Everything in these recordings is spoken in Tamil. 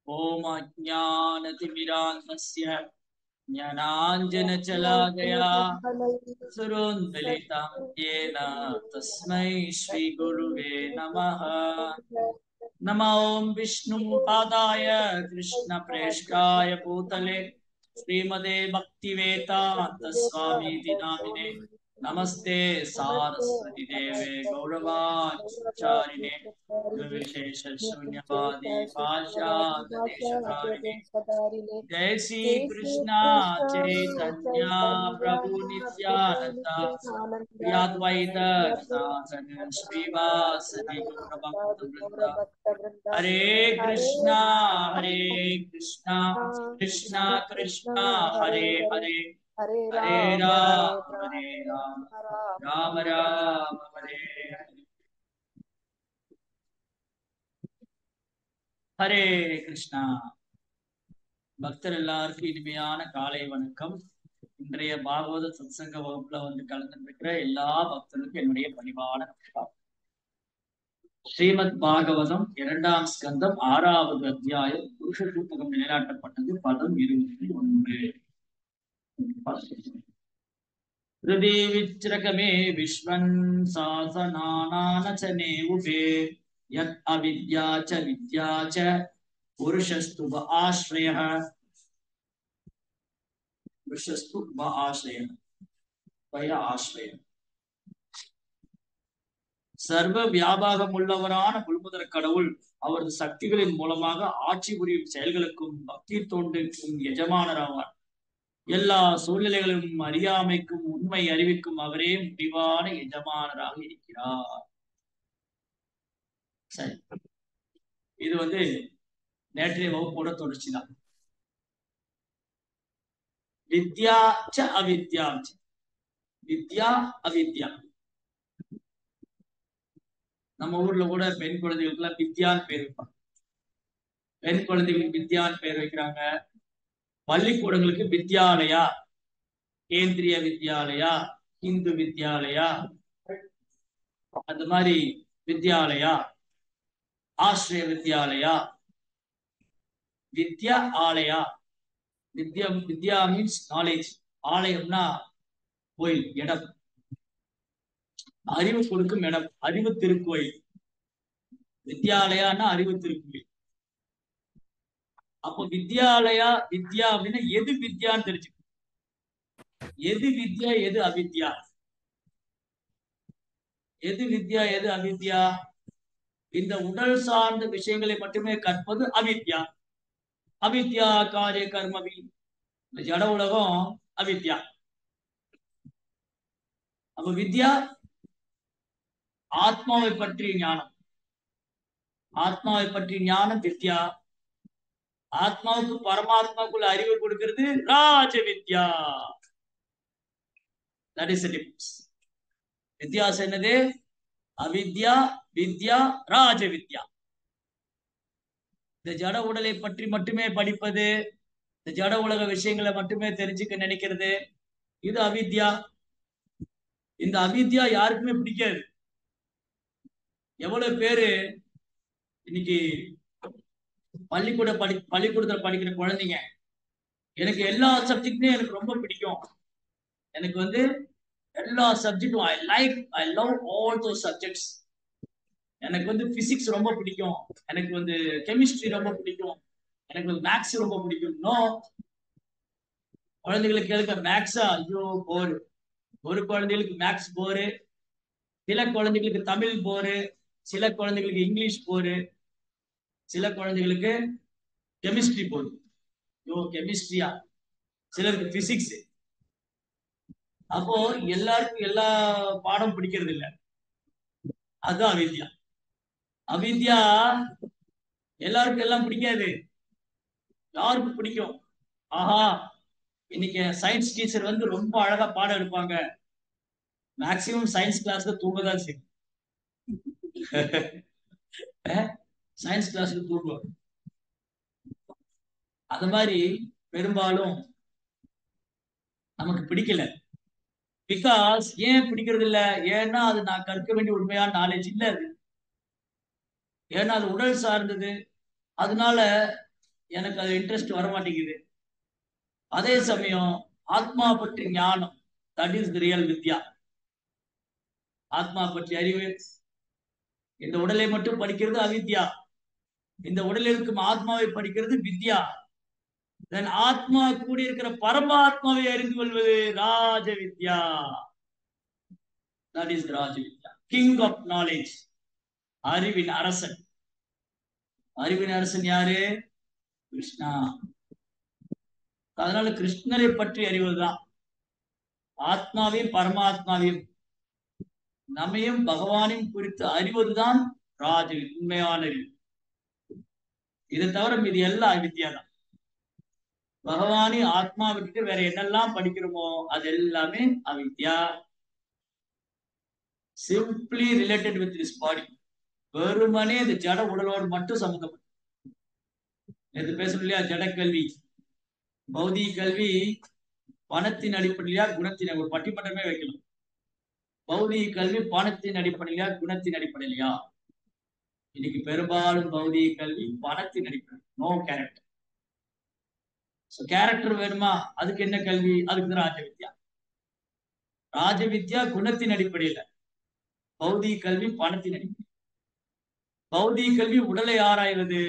ओम अज्ञानतिमिरान्धस्य ज्ञानाञ्जनशलाकया सुरोन्मिलितं येन तस्मै श्रीगुरुवे नमः। नमो विष्णुपादाय कृष्णप्रेष्ठाय भूतले श्रीमते भक्तिवेदान्त स्वामीति नामिने नमस्ते सारस्वती देवे गौरवाचारिणे विशेष शून्यवादी पाशादेशधारिणे जय श्री कृष्णा चैतन्य प्रभु नित्यानंद श्री अद्वैत गदाधर श्रीवासदि गौरभक्तवृंद हरे कृष्णा कृष्णा कृष्णा हरे हरे हरे राम राम राम हरे हरे कृष्णा। பக்தர் எல்லாருக்கும் இனிமையான காலை வணக்கம். இன்றைய பாகவத சத்சங்க வகுப்புல வந்து கலந்துருக்கிற எல்லா பக்தர்களுக்கும் என்னுடைய பணிவான நமஸ்காரம். ஸ்ரீமத் பாகவதம் 2ஆம் ஸ்கந்தம் 6வது அத்தியாயம் புருஷ சூக்தகம் நிலைநாட்டப்பட்டது. பதம் 21. ஹிருதி விச்ரகமே விஸ்வன் சாசனானச்சனே உபே யத் அவித்யா ச வித்யா ச புருஷஸ்து ஆஸ்ரயः புருஷஸ்து ஆஸ்ரயः பய ஆஸ்ரயம். சர்வ வியாபாகம் உள்ளவரான முழுமுதற் கடவுள் அவரது சக்திகளின் மூலமாக ஆட்சி புரியும் செயல்களுக்கும் பக்தி தோன்றுக்கும் எஜமானராவார். எல்லா சூழ்நிலைகளும் அறியாமைக்கும் உண்மை அறிவிக்கும் அவரே முடிவான எஜமானராக இருக்கிறார். சரி, இது வந்து நேற்றைய வகுப்போட தொடர்ச்சி தான். வித்யா ச அவித்யா, வித்யா அவித்யா. நம்ம ஊர்ல கூட பெண் குழந்தைகளுக்கு எல்லாம் வித்யான்னு பேர் வைப்பாங்க. பெண் குழந்தைகளுக்கு வித்யான்னு பேர் வைக்கிறாங்க. பள்ளிக்கூடங்களுக்கு வித்யாலயா, கேந்திரிய வித்யாலயா, இந்து வித்யாலயா, அந்த மாதிரி வித்யாலயா, ஆசிரிய வித்யாலயா, வித்யா ஆலயா. வித்யா மீன்ஸ் நாலேஜ். ஆலயம்னா கோயில், இடம், அறிவு கொடுக்கும் இடம், அறிவு திருக்கோயில். வித்யாலயான்னா அறிவு திருக்கோயில். அப்போ வித்யாலயா, வித்யா அப்படின்னா எது வித்யான்னு தெரிஞ்சுக்கணும். எது வித்யா எது அவித்யா, எது வித்யா எது அவித்யா? இந்த உடல் சார்ந்த விஷயங்களை மட்டுமே கற்பது அவித்யா. அவித்யா காரிய கர்மவி, இந்த ஜட உலகம் அவித்யா. அப்ப வித்யா ஆத்மாவை பற்றிய ஞானம், ஆத்மாவை பற்றிய ஞானம் வித்யா. ஆத்மாவுக்கு பரமாத்மாவுக்குள்ள அறிவு கொடுக்கிறது ராஜ வித்யா. That is the difference. வித்தியாசம் என்னது? அவித்யா, வித்யா, ராஜ வித்யா. இந்த ஜட உடலை பற்றி மட்டுமே படிப்பது, இந்த ஜட உலக விஷயங்களை மட்டுமே தெரிஞ்சுக்க நினைக்கிறது, இது அவித்யா. இந்த அவித்யா யாருக்குமே பிடிக்காது. எவ்வளவு பேரு இன்னைக்கு பள்ளிக்கூடத்துல படிக்கிற குழந்தைங்க, எனக்கு எல்லா சப்ஜெக்டுமே எனக்கு ரொம்ப பிடிக்கும், எனக்கு வந்து எல்லா சப்ஜெக்டும் I love all those subjects, எனக்கு வந்து பிசிக்ஸ் ரொம்ப பிடிக்கும், எனக்கு வந்து கெமிஸ்ட்ரி ரொம்ப பிடிக்கும், எனக்கு வந்து மேக்ஸ் ரொம்ப பிடிக்கும். நோ, குழந்தைகளுக்கு கேட்க மேக்ஸா, ஐயோ போரு. ஒரு குழந்தைகளுக்கு மேக்ஸ் போரு, சில குழந்தைகளுக்கு தமிழ் போரு, சில குழந்தைகளுக்கு இங்கிலீஷ் போரு, சில குழந்தைகளுக்கு கெமிஸ்ட்ரி போரு. ஐயோ கெமிஸ்ட்ரியா, சிலருக்கு பிசிக்ஸ். அப்போ எல்லாருக்கும் எல்லா பாடம் பிடிக்கிறது இல்லை. அதுதான் அவித்யா. அவித்யா எல்லாருக்கும் எல்லாம் பிடிக்காது. யாருக்கும் பிடிக்கும்? ஆஹா, இன்னைக்கு சயின்ஸ் டீச்சர் வந்து ரொம்ப அழகா பாடம் எடுப்பாங்க. மேக்சிமம் சயின்ஸ் கிளாஸ்ல தூங்கதான் செய்யும். சயின்ஸ் கிளாஸ்ல தூங்குவோம். அது மாதிரி பெரும்பாலும் நமக்கு பிடிக்கல. பிகாஸ் ஏன் பிடிக்கிறது இல்ல? ஏன்னா அது நான் கற்க வேண்டிய உண்மையான நாலேஜ் இல்ல. அது ஏன்னா அது உடல் சார்ந்தது. அதனால எனக்கு அது இன்ட்ரெஸ்ட் வர மாட்டேங்குது. அதே சமயம் ஆத்மா பற்றி ஞானம், தட் இஸ் தி ரியல் வித்யா. ஆத்மா பற்றி அறிவு, இந்த உடலை மட்டும் படிக்கிறது அவித்யா. இந்த உடலில் இருக்கும் ஆத்மாவை படிக்கிறது வித்யா. தென் ஆத்மா கூடி இருக்கிற பரமாத்மாவை அறிந்து கொள்வது ராஜ வித்யா. That is Raja Vidya, king of knowledge. அறிவின் அரசன். அறிவின் அரசன் யாரு? கிருஷ்ணா. அதனால கிருஷ்ணரை பற்றி அறிவதுதான், ஆத்மாவையும் பரமாத்மாவையும் நம்மையும் பகவானையும் குறித்து அறிவதுதான் ராஜ உண்மையான அறிவு. இதை தவிர மீது எல்லாம் அவித்யா தான். பகவானி ஆத்மா விட்டுட்டு வேற என்னெல்லாம் படிக்கிறோமோ அது எல்லாமே அவித்யா. Simply related with this body. வெறுமனே இந்த ஜட உடலோடு மட்டும் சம்பந்தப்படும். நேற்று பேசணும் இல்லையா, ஜட கல்வி, பௌதிக கல்வி பணத்தின் அடிப்படையிலா குணத்தின், ஒரு பட்டிமன்றமே வைக்கலாம். பௌதிக கல்வி பணத்தின் அடிப்படையிலா குணத்தின் அடிப்படையிலையா? இன்னைக்கு பெரும்பாலும் பௌதிக கல்வி பணத்தின் அடிப்படை. No character. கேரக்டர் வேணுமா? அதுக்கு என்ன கல்வி? அதுக்கு ராஜ வித்யா. ராஜ வித்யா குணத்தின் அடிப்படையில, பௌதிக கல்வி பணத்தின் அடிப்படை. பௌதிக கல்வி உடலை ஆராய்வது,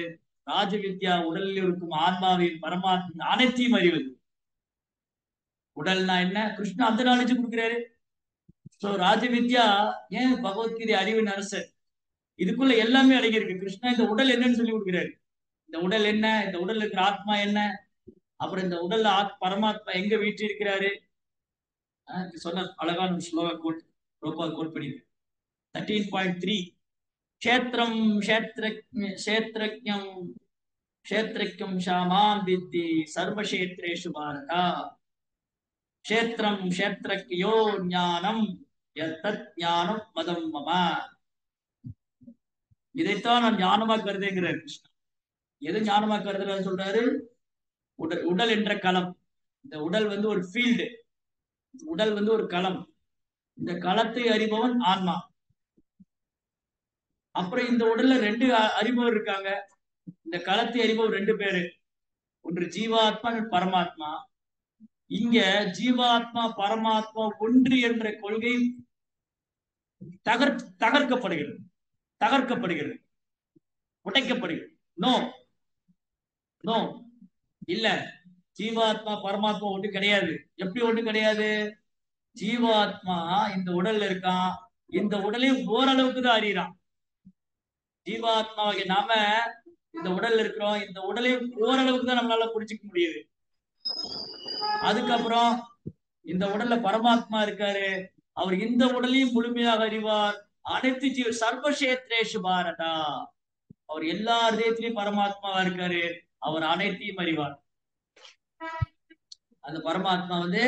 ராஜ வித்யா உடலில் இருக்கும் ஆத்மாவின் பரமாத்மா அனைத்தையும் அறிவது. உடல்னா என்ன? கிருஷ்ணா அந்த நாலேஜ் கொடுக்கிறாரு. சோ ராஜ வித்யா ஏன் பகவத்கீதை அறிவின் அரசர், இதுக்குள்ள எல்லாமே அடங்கி இருக்கு. கிருஷ்ணா இந்த உடல் என்னன்னு சொல்லி கொடுக்கிறாரு. இந்த உடல் என்ன, இந்த உடல் இருக்கிற ஆத்மா என்ன, அப்புறம் இந்த உடல்ல பரமாத்மா எங்க வீட்டு இருக்கிறாரு. சொன்ன அழகான ஒரு ஸ்லோகா கோட் கோட் பண்ணி 13.3. க்ஷேத்ரம் க்ஷேத்ரஜ்ஞம் க்ஷேத்ரஜ்ஞம் ஷாமாம் வித்தி சர்வக்ஷேத்ரேஷு பாரதா. க்ஷேத்ரம் க்ஷேத்ரஜ்ஞோ ஞானம் யத்தத் ஞானம் மதம் மம. இதைத்தான் நான் ஞானமா கருதுங்கிறார் கிருஷ்ணா. எது ஞானமா கருதுறாரு சொல்றாரு? உடல் என்ற களம். இந்த உடல் வந்து ஒரு ஃபீல்டு, உடல் வந்து ஒரு களம். இந்த களத்தை அறிபவன் ஆன்மா. அப்புறம் இந்த உடல்ல ரெண்டு அறிபவர் இருக்காங்க. இந்த களத்தை அறிபவர் ரெண்டு பேரு, ஒன்று ஜீவாத்மா, பரமாத்மா. இங்க ஜீவாத்மா பரமாத்மா ஒன்று என்ற கொள்கை தகர்க்கப்படுகிறது, தகர்க்கப்படுகிறது, உடைக்கப்படுகிறது. நோ நோ, இல்ல, ஜீவாத்மா பரமாத்மா ஒன்று கிடையாது. எப்படி ஒன்று கிடையாது? ஜீவாத்மா இந்த உடல்ல இருக்கான், இந்த உடலையும் ஓரளவுக்கு தான் அறியறான். ஜீவாத்மாவை நாம இந்த உடல்ல இருக்கிறோம், இந்த உடலையும் ஓரளவுக்கு தான் நம்மளால புரிஞ்சுக்க முடியுது. அதுக்கப்புறம் இந்த உடல்ல பரமாத்மா இருக்காரு, அவர் இந்த உடலையும் முழுமையாக அறிவார். அனைத்து ஜீவ சர்வக்ஷேத்ரேஷு பாரதா. அவர் எல்லா இதயத்திலையும் பரமாத்மாவா இருக்காரு, அவர் அனைத்தையும் அறிவார். அந்த பரமாத்மா வந்து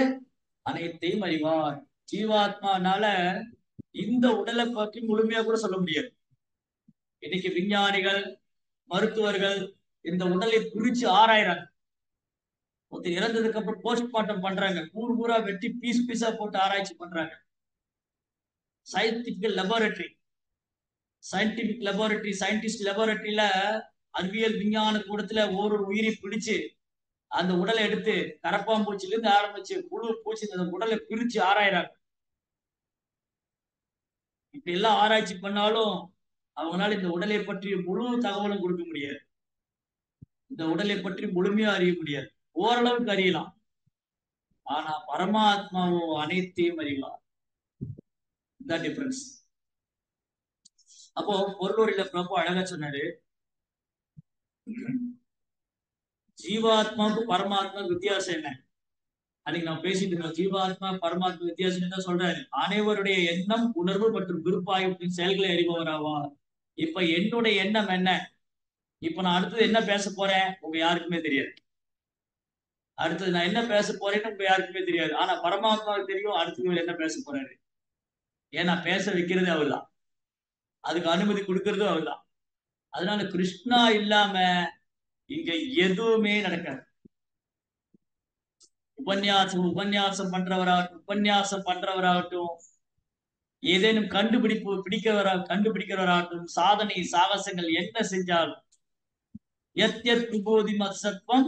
அனைத்தையும் அறிவார். ஜீவாத்மானால இந்த உடலை பற்றி முழுமையா கூட சொல்ல முடியாது. இன்னைக்கு விஞ்ஞானிகள், மருத்துவர்கள் இந்த உடலை குறிச்சு ஆராயிறாங்க. ஒருத்தர் இறந்ததுக்கு அப்புறம் போஸ்ட்மார்ட்டம் பண்றாங்க, கூறு கூறா வெட்டி பீஸ் பீஸா போட்டு ஆராய்ச்சி பண்றாங்க. சயின்டிபிக் லெபார்டரி சயின்டிஸ்ட் லெபார்டரியில அறிவியல் விஞ்ஞான கூடத்துல ஒரு உயிரை பிடிச்சு அந்த உடலை எடுத்து கரப்பாம்பூச்சில இருந்து ஆரம்பிச்சு புழு பூச்சி அந்த உடலை பிரிச்சு ஆராயிறாங்க. இப்படி எல்லாம் ஆராய்ச்சி பண்ணாலும் அவங்களால இந்த உடலை பற்றி முழு தகவலும் கொடுக்க முடியாது. இந்த உடலை பற்றி முழுமையா அறிய முடியாது. ஓரளவுக்கு அறியலாம். ஆனா பரமாத்மாவோ அனைத்தையும் அறிவார். இந்த டிஃபரன்ஸ். அப்போ பொருளூரில பிரபு அழகா சொன்னாரு, ஜீவாத்மாவுக்கு பரமாத்மாவுக்கு வித்தியாசம் என்ன? அன்னைக்கு நான் பேசிட்டு இருக்கோம். ஜீவாத்மா பரமாத்மா வித்தியாசம் தான் சொல்றாரு. அனைவருடைய எண்ணம், உணர்வு மற்றும் விருப்பாய்வின் செயல்களை அறிபவராவார். இப்ப என்னுடைய எண்ணம் என்ன, இப்ப நான் அடுத்தது என்ன பேச போறேன் உங்க யாருக்குமே தெரியாது. அடுத்தது நான் என்ன பேச போறேன்னு உங்க யாருக்குமே தெரியாது. ஆனா பரமாத்மாவுக்கு தெரியும் அடுத்தது என்ன பேச போறாரு. ஏன்னா பேச வைக்கிறது அவர்தான், அதுக்கு அனுமதி கொடுக்கறதும் அவர்தான். அதனால கிருஷ்ணா இல்லாம இங்க எதுவுமே நடக்காது. உபன்யாசம் பண்றவராகட்டும், ஏதேனும் கண்டுபிடிக்கிறவராகட்டும், சாதனை சாகசங்கள் என்ன செஞ்சாலும் யத்யத் விபூதி மத்சத்வம்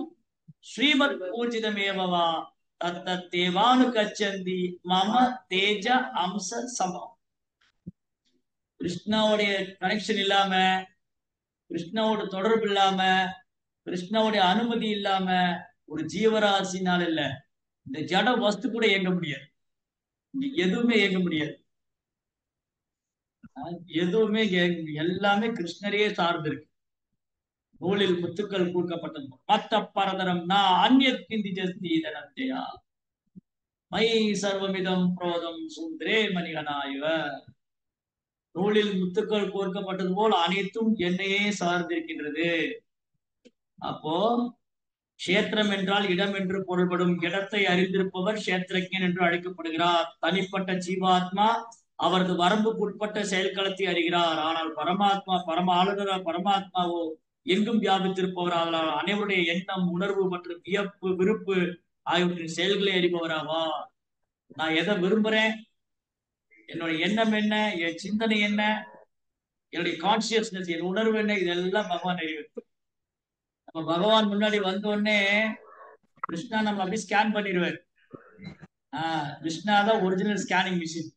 ஸ்ரீமத் பூஜிதமேவவா தத்தத் தேவானு கச்சந்தி மம தேஜ அம்ச சமம். கிருஷ்ணாவுடைய கனெக்ஷன் இல்லாம, கிருஷ்ணாவோட தொடர்பு இல்லாம, கிருஷ்ணாவுடைய அனுமதி இல்லாம ஒரு ஜீவராசினால் இல்ல, இந்த ஜட வஸ்து கூட இயங்க முடியாது. எதுவுமே இயங்க முடியாது. எதுவுமே எல்லாமே கிருஷ்ணரையே சார்ந்து இருக்கு. நூலில் முத்துக்கள் கூர்க்கப்பட்டது மத்த பரதரம் நான் அந்நியத்தின் ஜஸ்தி இதனத்தையா மை சர்வமிதம் புரோதம் சூத்ரே மணிகனாயுவ. நூலில் முத்துக்கள் கோர்க்கப்பட்டது போல் அனைத்தும் என்னையே சார்ந்திருக்கின்றது. அப்போ கஷேத்திரம் என்றால் இடம் என்று பொருள்படும். இடத்தை அறிந்திருப்பவர் கஷேத்திரஜன் என்று அழைக்கப்படுகிறார். தனிப்பட்ட ஜீவாத்மா அவரது வரம்புக்குட்பட்ட செயல்களத்தை அறிகிறார். ஆனால் பரமாத்மா பரம ஆளுநர் பரமாத்மாவோ எங்கும் வியாபித்திருப்பவர். அதனால் அனைவருடைய எண்ணம், உணர்வு மற்றும் வியப்பு, விருப்பு ஆகியவற்றின் செயல்களை அறிபவராவா. நான் எதை விரும்புறேன், என்னுடைய எண்ணம் என்ன, என் சிந்தனை என்ன, என்னுடைய கான்சியஸ்னஸ், என் உணர்வு என்ன, இதெல்லாம் பகவான் அறிவித்து. நம்ம பகவான் முன்னாடி வந்த உடனே கிருஷ்ணா நம்ம அப்படி ஸ்கேன் பண்ணிடுவார். கிருஷ்ணா தான் ஒரிஜினல் ஸ்கேனிங் மிஷின்.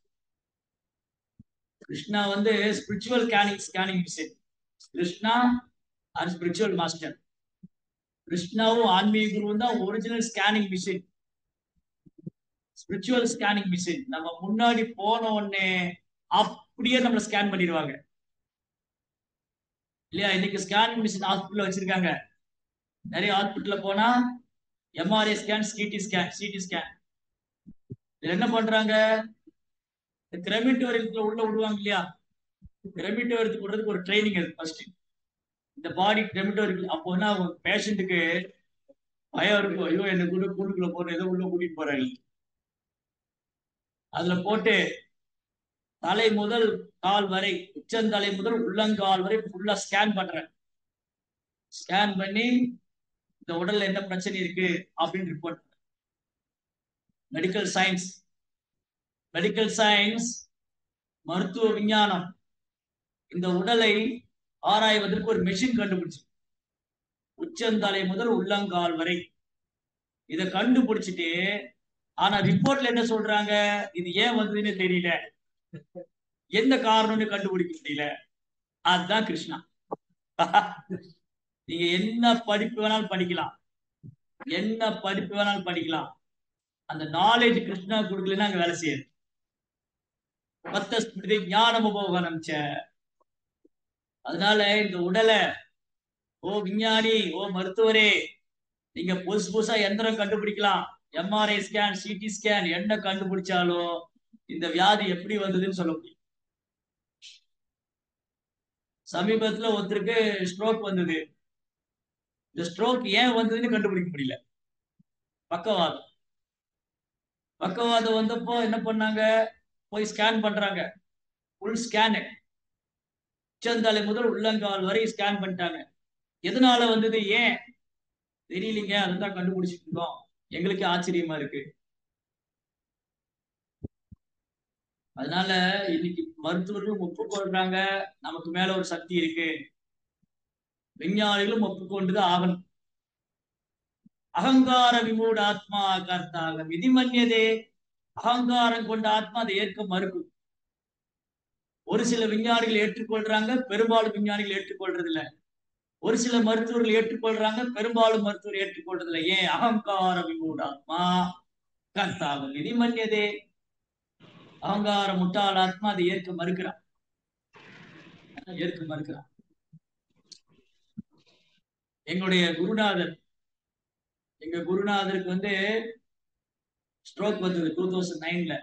கிருஷ்ணா வந்து ஸ்பிரிச்சுவல் ஸ்கேனிங் மிஷின். கிருஷ்ணா அது ஸ்பிரிச்சுவல் மாஸ்டர். கிருஷ்ணாவும் ஆன்மீக குருவும் தான் original scanning machine, spiritual scanning machine. நம்ம முன்னாடி போன உடனே அப்படியே நம்மளை ஸ்கேன் பண்ணிடுவாங்க இல்லையா. இன்னைக்கு ஸ்கேனிங் மிஷின் ஹாஸ்பிட்டல் வச்சிருக்காங்க. நிறைய ஹாஸ்பிட்டல்ல போனா எம்ஆர்ஐ ஸ்கேன், சிடி ஸ்கேன். இதுல என்ன பண்றாங்க, கிரெமிட்டோரியத்துல உள்ள விடுவாங்க இல்லையா. கிரெமிட்டோரியத்துக்கு விடுறதுக்கு ஒரு ட்ரைனிங் அது ஃபர்ஸ்ட். இந்த பாடி கிரெமிட்டோரியல் அப்போ என்ன பேஷண்ட்டுக்கு பயம் இருக்கும். ஐயோ என்ன கூட கூண்டுக்குள்ள போட்டு ஏதோ உள்ள கூட்டிட்டு போறாங்க. அதுல போட்டு தலை முதல் கால் வரை, உச்சந்தலை முதல் உள்ளங்கால் வரை ஃபுல்லா ஸ்கேன் பண்றேன். ஸ்கேன் பண்ணி இந்த உடல்ல என்ன பிரச்சனை இருக்கு அப்படின்னு report. Medical science, medical science மருத்துவ விஞ்ஞானம் இந்த உடலை ஆராய்வதற்கு ஒரு மெஷின் கண்டுபிடிச்சு, உச்சந்தலை முதல் உள்ளங்கால் வரை இதை கண்டுபிடிச்சிட்டு, ஆனா ரிப்போர்ட்ல என்ன சொல்றாங்க, இது ஏன் வந்ததுன்னு தெரியல, எந்த காரணம்னு கண்டுபிடிக்க முடியல. அதுதான் கிருஷ்ணா. நீங்க என்ன படிப்பு வேணாலும் படிக்கலாம், என்ன படிப்பு வேணாலும் படிக்கலாம், அந்த நாலேஜ் கிருஷ்ணா கொடுக்கலன்னா அங்க வேலை செய்யாது. மத்த ஸ்மிருதி ஞானம் உபோகனம். அதனால இந்த உடலை, ஓ விஞ்ஞானி, ஓ மருத்துவரே, நீங்க புதுசு புதுசா எந்திரம் கண்டுபிடிக்கலாம், எம்ஆர்ஐ ஸ்கேன், சிடி ஸ்கேன், என்ன கண்டுபிடிச்சாலும் இந்த வியாதி எப்படி வந்ததுன்னு சொல்ல முடியும். சமீபத்துல ஒருத்தருக்கு ஸ்ட்ரோக் வந்தது. இந்த ஸ்ட்ரோக் ஏன் வந்ததுன்னு கண்டுபிடிக்க முடியல. பக்கவாதம். பக்கவாதம் வந்தப்போ என்ன பண்ணாங்க, போய் ஸ்கேன் பண்றாங்க. ஃபுல் ஸ்கேனு, உச்சந்தலை முதல் உள்ளங்கால் வரை ஸ்கேன் பண்ணிட்டாங்க. எதனால வந்தது, ஏன் தெரியலீங்க, அதுதான் கண்டுபிடிச்சிட்டு இருக்கோம். எங்களுக்கு ஆச்சரியமா இருக்கு. அதனால இன்னைக்கு மருத்துவர்களும் ஒப்புக்கொள்றாங்க நமக்கு மேல ஒரு சக்தி இருக்கு. விஞ்ஞானிகளும் ஒப்புக்கொண்டுதான் ஆகணும். அகங்கார விமூட ஆத்மா கர்த்தாக விதிமன்யதே. அகங்காரம் கொண்ட ஆத்மா அதை ஏற்க மறுக்கும். ஒரு சில விஞ்ஞானிகள் ஏற்றுக்கொள்றாங்க, பெரும்பாலும் விஞ்ஞானிகள் ஏற்றுக்கொள்றது இல்ல. ஒரு சில மருத்துவர்கள் ஏற்றுக்கொள்றாங்க, பெரும்பாலும் மருத்துவர் ஏற்றுக்கொள்றது இல்லை. ஏன், அகங்கார விமூட ஆத்மா கர்த்தாக விதிமன்யதே. அகங்கார முட்டாள் ஆத்மா அதை ஏற்க மறுக்கிறான். எங்களுடைய குருநாதர், எங்க குருநாதருக்கு வந்து ஸ்ட்ரோக் வந்தது 2009ல.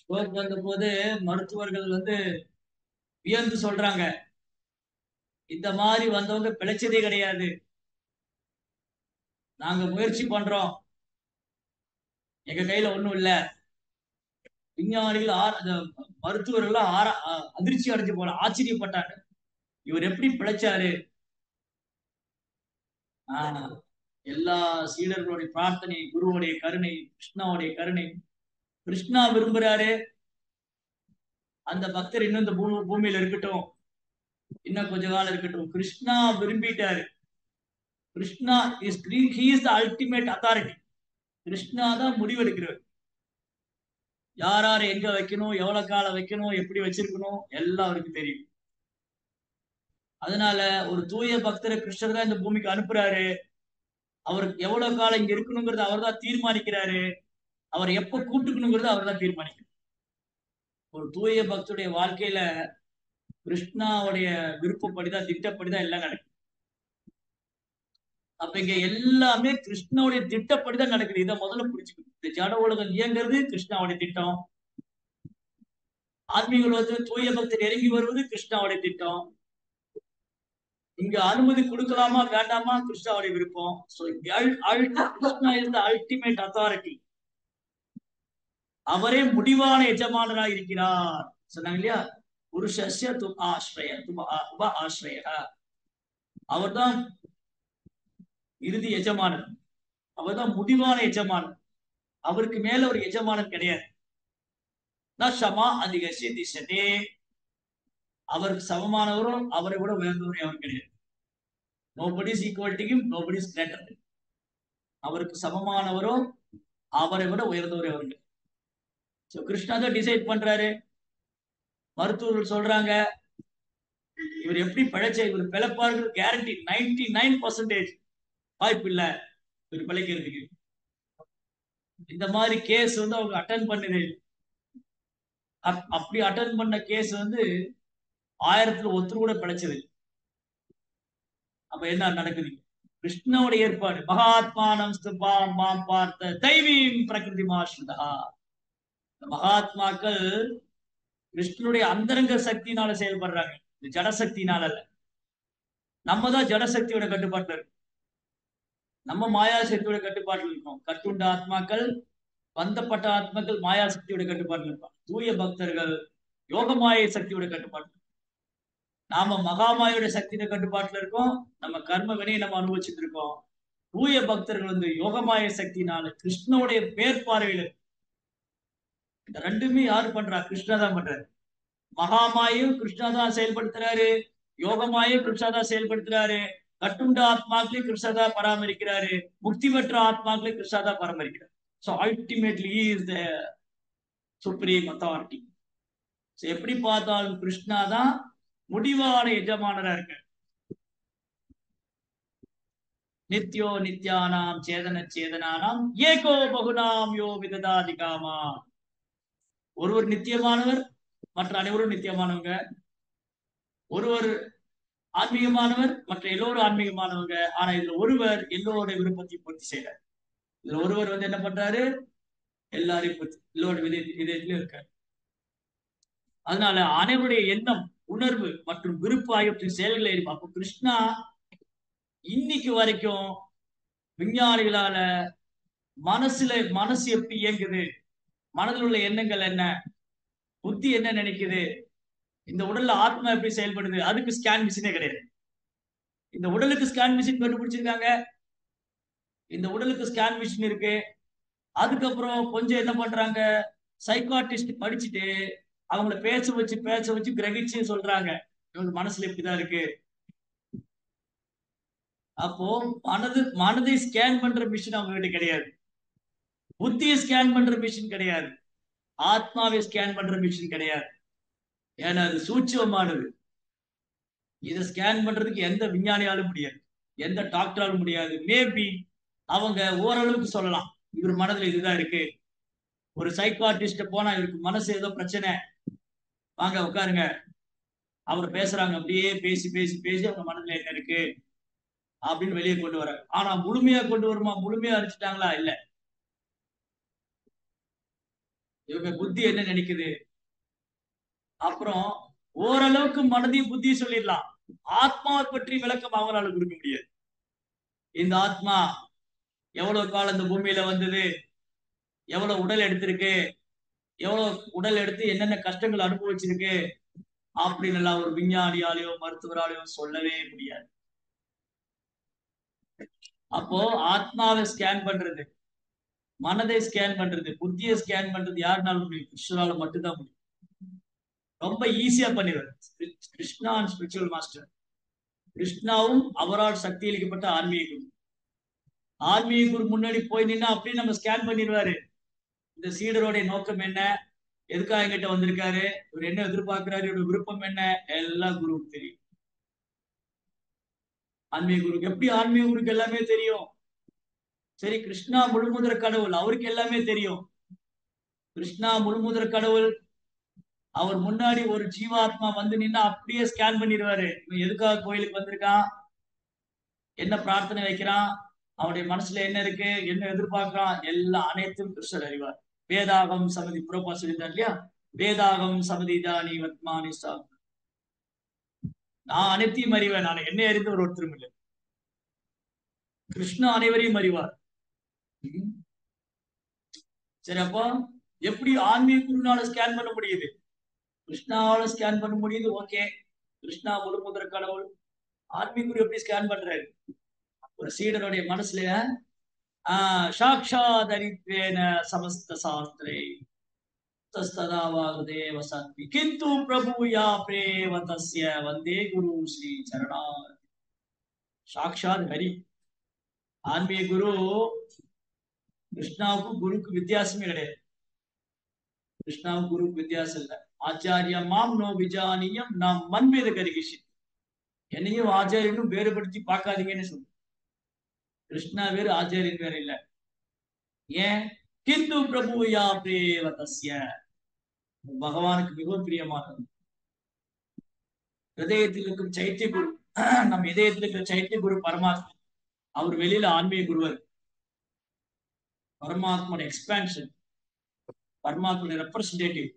ஸ்ட்ரோக் வந்த போது மருத்துவர்கள் வந்து வியந்து சொல்றாங்க, இந்த மாதிரி வந்தவங்க பிழைச்சதே கிடையாது, நாங்க முயற்சி பண்றோம், எங்க கையில ஒண்ணும் இல்ல. விஞ்ஞானிகள் மருத்துவர்கள் அதிர்ச்சி அடைஞ்சு போல ஆச்சரியப்பட்டாங்க, இவர் எப்படி பிழைச்சாரு. எல்லா சீடர்களுடைய பிரார்த்தனை, குருவுடைய கருணை, கிருஷ்ணாவுடைய கருணை. கிருஷ்ணா விரும்புறாரு அந்த பக்தர் இன்னும் இந்த பூமியில இருக்கட்டும், இன்னும் கொஞ்ச காலம் இருக்கட்டும். Krishna விரும்பிட்டாரு. Krishna he is the ultimate authority. Krishna தான் முடிவெடுக்கிறார். யார் யார் எங்க வைக்கணும், எவ்வளவு காலம் வைக்கணும், எப்படி வச்சிருக்கணும் எல்லாம் அவருக்கு தெரியும். அதனால ஒரு தூய பக்தரை கிருஷ்ணர் தான் இந்த பூமிக்கு அனுப்புறாரு. அவருக்கு எவ்வளவு காலம் இங்க இருக்கணுங்கிறத அவர் தான் தீர்மானிக்கிறாரு. அவர் எப்ப கூட்டுக்கணுங்கிறத அவர் தான் தீர்மானிக்கிறார். ஒரு தூய பக்தருடைய வாழ்க்கையில கிருஷ்ணாவுடைய விருப்பப்படிதான், திட்டப்படிதான் எல்லாம் நடக்குது. அப்ப இங்க எல்லாமே கிருஷ்ணாவுடைய திட்டப்படிதான் நடக்குது. இதை முதல்ல புரிஞ்சுக்கணும். இந்த ஜட உலகம் இயங்குறது கிருஷ்ணாவுடைய திட்டம். ஆன்மீக உலகத்துல தூய பக்தர் இறங்கி வருவது கிருஷ்ணாவுடைய திட்டம். இங்க அனுமதி கொடுக்கலாமா வேண்டாமா கிருஷ்ணாவுடைய விருப்பம். Krishna is the ultimate authority. அவரே முடிவான எஜமானராக இருக்கிறார் சொன்னாங்க இல்லையா? புருஷஸ்ய தும் ஆஸ்ரய உப ஆஸ்ரய. அவர்தான் இறுதி எஜமானன். அவர்தான் முடிவான எஜமானன். அவருக்கு மேல ஒரு எஜமானன் கிடையாது. ஷமா அதிகசி திசதே. அவருக்கு சமமானவரும் அவரை விட உயர்ந்தவரும் அவர் கிடையாது. Nobody is equal to him, nobody is greater. அவருக்கு சமமானவரோ அவரை விட உயர்ந்தவரே அவருக்கு. கிருஷ்ணா தான் டிசைட் பண்றாரு. மருத்துவர்கள் சொல்றாங்க இவர் எப்படி பிழைச்ச, இவர் பிழைப்பார்கள் கேரண்டி 99% வாய்ப்பு இல்ல இவர் பிழைக்கிறதுக்கு. இந்த மாதிரி கேஸ் வந்து அவங்க அட்டன் பண்ணுது. அப்படி அட்டன் பண்ண கேஸ் வந்து 1000ல் ஒருத்தர் கூட பிழைச்சது. அப்ப என்ன நடக்குது? கிருஷ்ணனுடைய ஏற்பாடு. மகாத்மானம் ஸ்துபாம் மாம் பார்த்த தெய்வீம் பிரகிருதி மாஸ்ருதா. மகாத்மாக்கள் கிருஷ்ணனுடைய அந்தரங்க சக்தினால செயல்படுறாங்க, இந்த ஜடசக்தினால அல்ல. நம்ம தான் ஜடசக்தியோட கட்டுப்பாட்டுல இருக்கோம். நம்ம மாயாசக்தியோட கட்டுப்பாட்டில் இருக்கோம். கட்டுண்ட ஆத்மாக்கள், பந்தப்பட்ட ஆத்மாக்கள் மாயாசக்தியோட கட்டுப்பாட்டில் இருப்பாங்க. தூய பக்தர்கள் யோகமாய சக்தியோட கட்டுப்பாட்டு. நாம மகாமாயோட சக்தியோட கட்டுப்பாட்டுல இருக்கோம். நம்ம கர்ம வினையை நம்ம அனுபவிச்சுட்டு இருக்கோம். தூய பக்தர்கள் வந்து யோகமாய சக்தினால கிருஷ்ணனுடைய மேற்பார்வையில. இந்த ரெண்டுமே யாரு பண்றா? கிருஷ்ணா தான் பண்றாரு. மகாமாயும் கிருஷ்ணா தான் செயல்படுத்துறாரு, யோகமாயும் கிருஷ்ணா தான் செயல்படுத்துறாரு, கட்டுண்ட ஆத்மாக்களையும் கிருஷ்ணா தான் பராமரிக்கிறாரு, முக்தி பெற்ற ஆத்மாக்களையும் கிருஷ்ணா தான் பராமரிக்கிறார். So ultimately he is the supreme authority. So எப்படி பார்த்தாலும் கிருஷ்ணா தான் முடிவான எஜமானரா இருக்க. நித்யோ நித்யானாம் சேதன சேதனானாம் ஏகோ பகுநாம் யோ விததாதி காமா. ஒருவர் நித்தியமானவர், மற்ற அனைவரும் நித்தியமானவங்க. ஒருவர் ஆன்மீகமானவர், மற்ற எல்லோரும் ஆன்மீகமானவங்க. ஆனா இதுல ஒருவர் எல்லோருடைய விருப்பத்தையும் பூர்த்தி செய்யறார். இதுல ஒருவர் வந்து என்ன பண்றாரு? எல்லாரையும் பூர்த்தி, எல்லோருடைய விதத்திலும் இருக்காரு. அதனால அனைவருடைய எண்ணம், உணர்வு மற்றும் விருப்பம் ஆகியவற்றின் செயல்களை அப்ப கிருஷ்ணா இன்னைக்கு வரைக்கும் விஞ்ஞானிகளால மனசு எப்படி இயங்குது, மனதில் உள்ள எண்ணங்கள் என்ன, புத்தி என்ன நினைக்குது, இந்த உடல்ல ஆத்மா எப்படி செயல்படுது, அதுக்கு ஸ்கேன் மிஷினே கிடையாது. இந்த உடலுக்கு ஸ்கேன் மிஷின் கண்டுபிடிச்சிருக்காங்க. இந்த உடலுக்கு ஸ்கேன் மிஷின் இருக்கு. அதுக்கப்புறம் கொஞ்சம் என்ன பண்றாங்க, சைக்காட்டிஸ்ட் படிச்சுட்டு அவங்கள பேச வச்சு கிரகிச்சு சொல்றாங்க இவங்க மனசுல இப்படிதான் இருக்கு. அப்போ மனதை ஸ்கேன் பண்ற மிஷின் அவங்க கிட்ட கிடையாது. புத்தியை ஸ்கேன் பண்ற மிஷின் கிடையாது. ஆத்மாவை ஸ்கேன் பண்ற மிஷின் கிடையாது. ஏன்னா அது சூட்சமானது. இதை ஸ்கேன் பண்றதுக்கு எந்த விஞ்ஞானியாலும் முடியாது, எந்த டாக்டராலும் முடியாது. மேபி அவங்க ஓரளவுக்கு சொல்லலாம் இவர் மனதுல இதுதான் இருக்கு. ஒரு சைக்காட்டிஸ்ட போனா இவருக்கு மனசு ஏதோ பிரச்சனை, வாங்க உட்காருங்க, அவர் பேசுறாங்க. அப்படியே பேசி பேசி பேசி அவங்க மனதுல என்ன இருக்கு அப்படின்னு வெளியே கொண்டு வராங்க. ஆனா முழுமையா கொண்டு வருமா? முழுமையா அடிச்சுட்டாங்களா? இல்ல. இவங்க புத்தி என்ன நினைக்குது. அப்புறம் ஓரளவுக்கு மனதையும் புத்தியும் சொல்லிடலாம். ஆத்மாவை பற்றி விளக்கம் அவங்களால கொடுக்க முடியாது. இந்த ஆத்மா எவ்வளவு காலம் இந்த பூமியில வந்தது, எவ்வளவு உடல் எடுத்திருக்கு, எவ்வளவு உடல் எடுத்து என்னென்ன கஷ்டங்கள் அனுபவிச்சிருக்கு அப்படின்னு எல்லாம் ஒரு விஞ்ஞானியாலேயோ மருத்துவராலேயோ சொல்லவே முடியாது. அப்போ ஆத்மாவை ஸ்கேன் பண்றது, மனதை ஸ்கேன் பண்றது, புத்தியை ஸ்கேன் பண்றது யாருனாலும் முடியும்? கிருஷ்ணரால மட்டும்தான் முடியும். ரொம்ப ஈஸியா பண்ணிடுவார். Krishna and spiritual master. கிருஷ்ணாவும் அவரால் சக்தி அளிக்கப்பட்ட ஆன்மீக குரு. ஆன்மீக குரு முன்னாடி போய் நின்னா அப்படியே நம்ம ஸ்கேன் பண்ணிடுவாரு. இந்த சீடருடைய நோக்கம் என்ன, எதுக்காக என்கிட்ட வந்திருக்காரு, இவர் என்ன எதிர்பார்க்கிறாரு, இவருடைய விருப்பம் என்ன, எல்லாம் குருவுக்கு தெரியும். ஆன்மீக குருக்கு எப்படி ஆன்மீக குருக்கு எல்லாமே தெரியும். சரி, கிருஷ்ணா முழுமுதற் கடவுள், அவருக்கு எல்லாமே தெரியும். கிருஷ்ணா முழுமுதற் கடவுள், அவர் முன்னாடி ஒரு ஜீவாத்மா வந்து நின்னா அப்படியே ஸ்கேன் பண்ணிடுவாரு. இவன் எதுக்காக கோயிலுக்கு வந்திருக்கான், என்ன பிரார்த்தனை வைக்கிறான், அவருடைய மனசுல என்ன இருக்கு, என்ன எதிர்பார்க்கிறான், எல்லாம் அனைத்தும் கிருஷ்ணர் அறிவார். வேதாகம் சமதி புரோபா சொல்லியிருந்தார் இல்லையா, வேதாகம் சமதிதானி வத்மானி சா. நான் அனைத்தையும் அறிவேன், நான் என்னை அறிந்து ஒரு ஒருத்தரும் இல்லை. கிருஷ்ணா அனைவரையும் அறிவார். சரி, அப்போ எப்படி ஆன்மீக குருனால ஸ்கேன் பண்ண முடியுது, கிருஷ்ணாவால ஸ்கேன் பண்ண முடியுது. ஓகே, கிருஷ்ணா முழுமுதற் கடவுள், ஆன்மீக குரு எப்படி ஸ்கேன் பண்றாரு, ஒரு சீடனுடைய மனசுல சாட்சாத் அரித்வேன சமஸ்த சாஸ்திரே தஸ்ததாவாகுதேவ சத்வி கிந்து பிரபூயா பிரேவ தஸ்ய வந்தே குரு ஸ்ரீ சரணா. சாட்சாத் ஹரி. ஆன்மீக குரு, கிருஷ்ணாவுக்கும் குருக்கு வித்தியாசமே கிடையாது. கிருஷ்ணாவுக்கும் குருக்கு வித்தியாசம் இல்லை. ஆச்சாரியா மாம் நோ விஜானியம் நாம் மன்மேத கரிகிஷி. என்னையும் ஆச்சாரியனும் வேறுபடுத்தி பார்க்காதீங்கன்னு சொல்லு. கிருஷ்ணா வேறு, ஆச்சாரியன் வேற இல்ல. ஏன், கிந்து பிரபுயா பிரேவ தஸ்ய, பகவானுக்கு மிகவும் பிரியமானது. ஹிருதயத்தில் இருக்கும் சைத்திய குரு, நம் இதயத்தில் இருக்கிற சைத்திய குரு பரமாத்மா. அவர் வெளியில ஆன்மீக குருவர். பரமாத்மாவோட எக்ஸ்பான்ஷன், பரமாத்மாவோட ரெப்ரசன்டேட்டிவ்.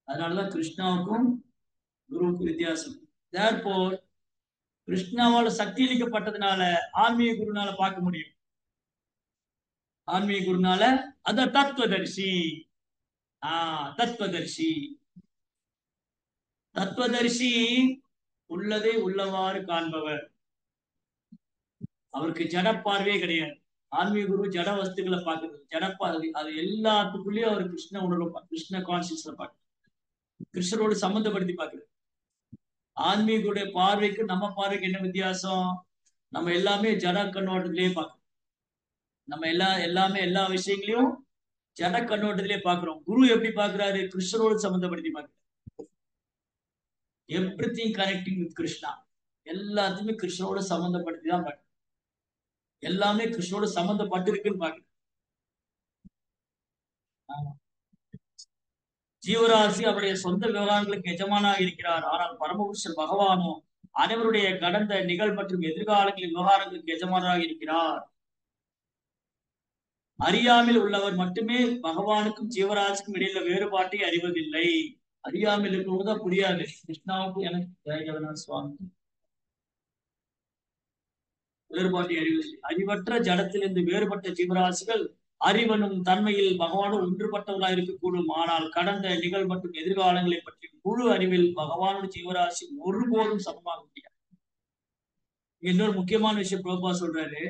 அதனாலதான் கிருஷ்ணாவுக்கும் குருவுக்கும் வித்தியாசம். தேர்ஃபோர் கிருஷ்ணாவால சக்தி அளிக்கப்பட்டதுனால ஆன்மீக குருனால பார்க்க முடியும். ஆன்மீக குருனால அத தத்துவதர்சி. தத்துவதர்சி. தத்துவதர்சி உள்ளதை உள்ளவாறு காண்பவர். அவருக்கு ஜட பார்வையே கிடையாது. ஆன்மீக குரு ஜட வஸ்துக்களை பார்க்கறது, ஜட பார்வை, அது எல்லாத்துக்குள்ளேயும் அவர் கிருஷ்ண உணர்வு, கிருஷ்ண கான்சியஸ்ல பார்க்க, கிருஷ்ணரோடு சம்பந்தப்படுத்தி பார்க்கிறது. ஆன்மீகுடைய பார்வைக்கு நம்ம பார்வைக்கு என்ன வித்தியாசம், நம்ம எல்லாமே ஜட கண்ணோட்டத்திலேயே பார்க்கணும். நம்ம எல்லாமே எல்லா விஷயங்களையும் ஜட கண்ணோட்டத்திலே பார்க்கிறோம். குரு எப்படி பார்க்கிறாரு, கிருஷ்ணரோடு சம்பந்தப்படுத்தி பார்க்கிறார். எவ்ரிதிங் கனெக்டிங் வித் கிருஷ்ணா, எல்லாத்தையுமே கிருஷ்ணரோட சம்பந்தப்படுத்தி தான் பார்க்கிறோம். எல்லாமே கிருஷ்ணரோட சம்பந்தப்பட்டு இருக்குன்னு பார்க்கிறோம். ஜீவராசி அவருடைய சொந்த விவகாரங்களுக்கு எஜமானாக இருக்கிறார். ஆனால் பரமபுருஷர் பகவானோ அனைவருடைய கடந்த நிகழ் மற்றும் எதிர்காலங்களின் விவகாரங்களுக்கு எஜமானராக இருக்கிறார். அறியாமல் உள்ளவர் மட்டுமே பகவானுக்கும் ஜீவராசிக்கும் இடையில வேறுபாட்டை அறிவதில்லை. அறியாமல் இருக்கிறவங்கதான் புரியாது. கிருஷ்ணாவுக்கும் எனக்கு ஜெயஜெகநாத சுவாமி வேறுபாட்டை அறிவதில்லை. அறிவற்ற ஜடத்திலிருந்து வேறுபட்ட ஜீவராசிகள் அறிவனும் தன்மையில் பகவானும் ஒன்றுபட்டவர்களாக இருக்கக்கூடும். ஆனால் கடந்த நிகழ் மற்றும் எதிர்காலங்களை பற்றி முழு அறிவில் பகவானோட ஜீவராசி ஒருபோதும் சமமாக முடியாது. இன்னொரு முக்கியமான விஷயம் பிரபுபா சொல்றாரு.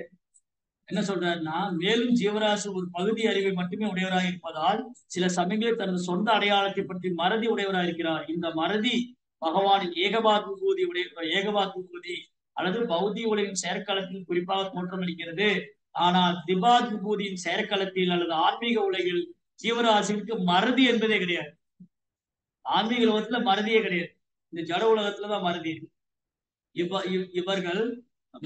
என்ன சொல்றாருன்னா, மேலும் ஜீவராசி ஒரு பகுதி அறிவை மட்டுமே உடையவராக இருப்பதால் சில சமயங்களில் தனது சொந்த அடையாளத்தை பற்றி மறதி உடையவராக இருக்கிறார். இந்த மறதி பகவானின் ஏகபாத்மூதி அல்லது பௌதிக உலகின் செயற்களத்தில் குறிப்பாக தோற்றமளிக்கிறது. ஆனால் திபாத் விபூதியின் செயற்களத்தில் அல்லது ஆன்மீக உலகில் ஜீவராசிக்கு மறதி என்பதே கிடையாது. ஆன்மீக உலகத்துல மறதியே கிடையாது. இந்த ஜட உலகத்துலதான் மறதி இருக்கு. இவர்கள்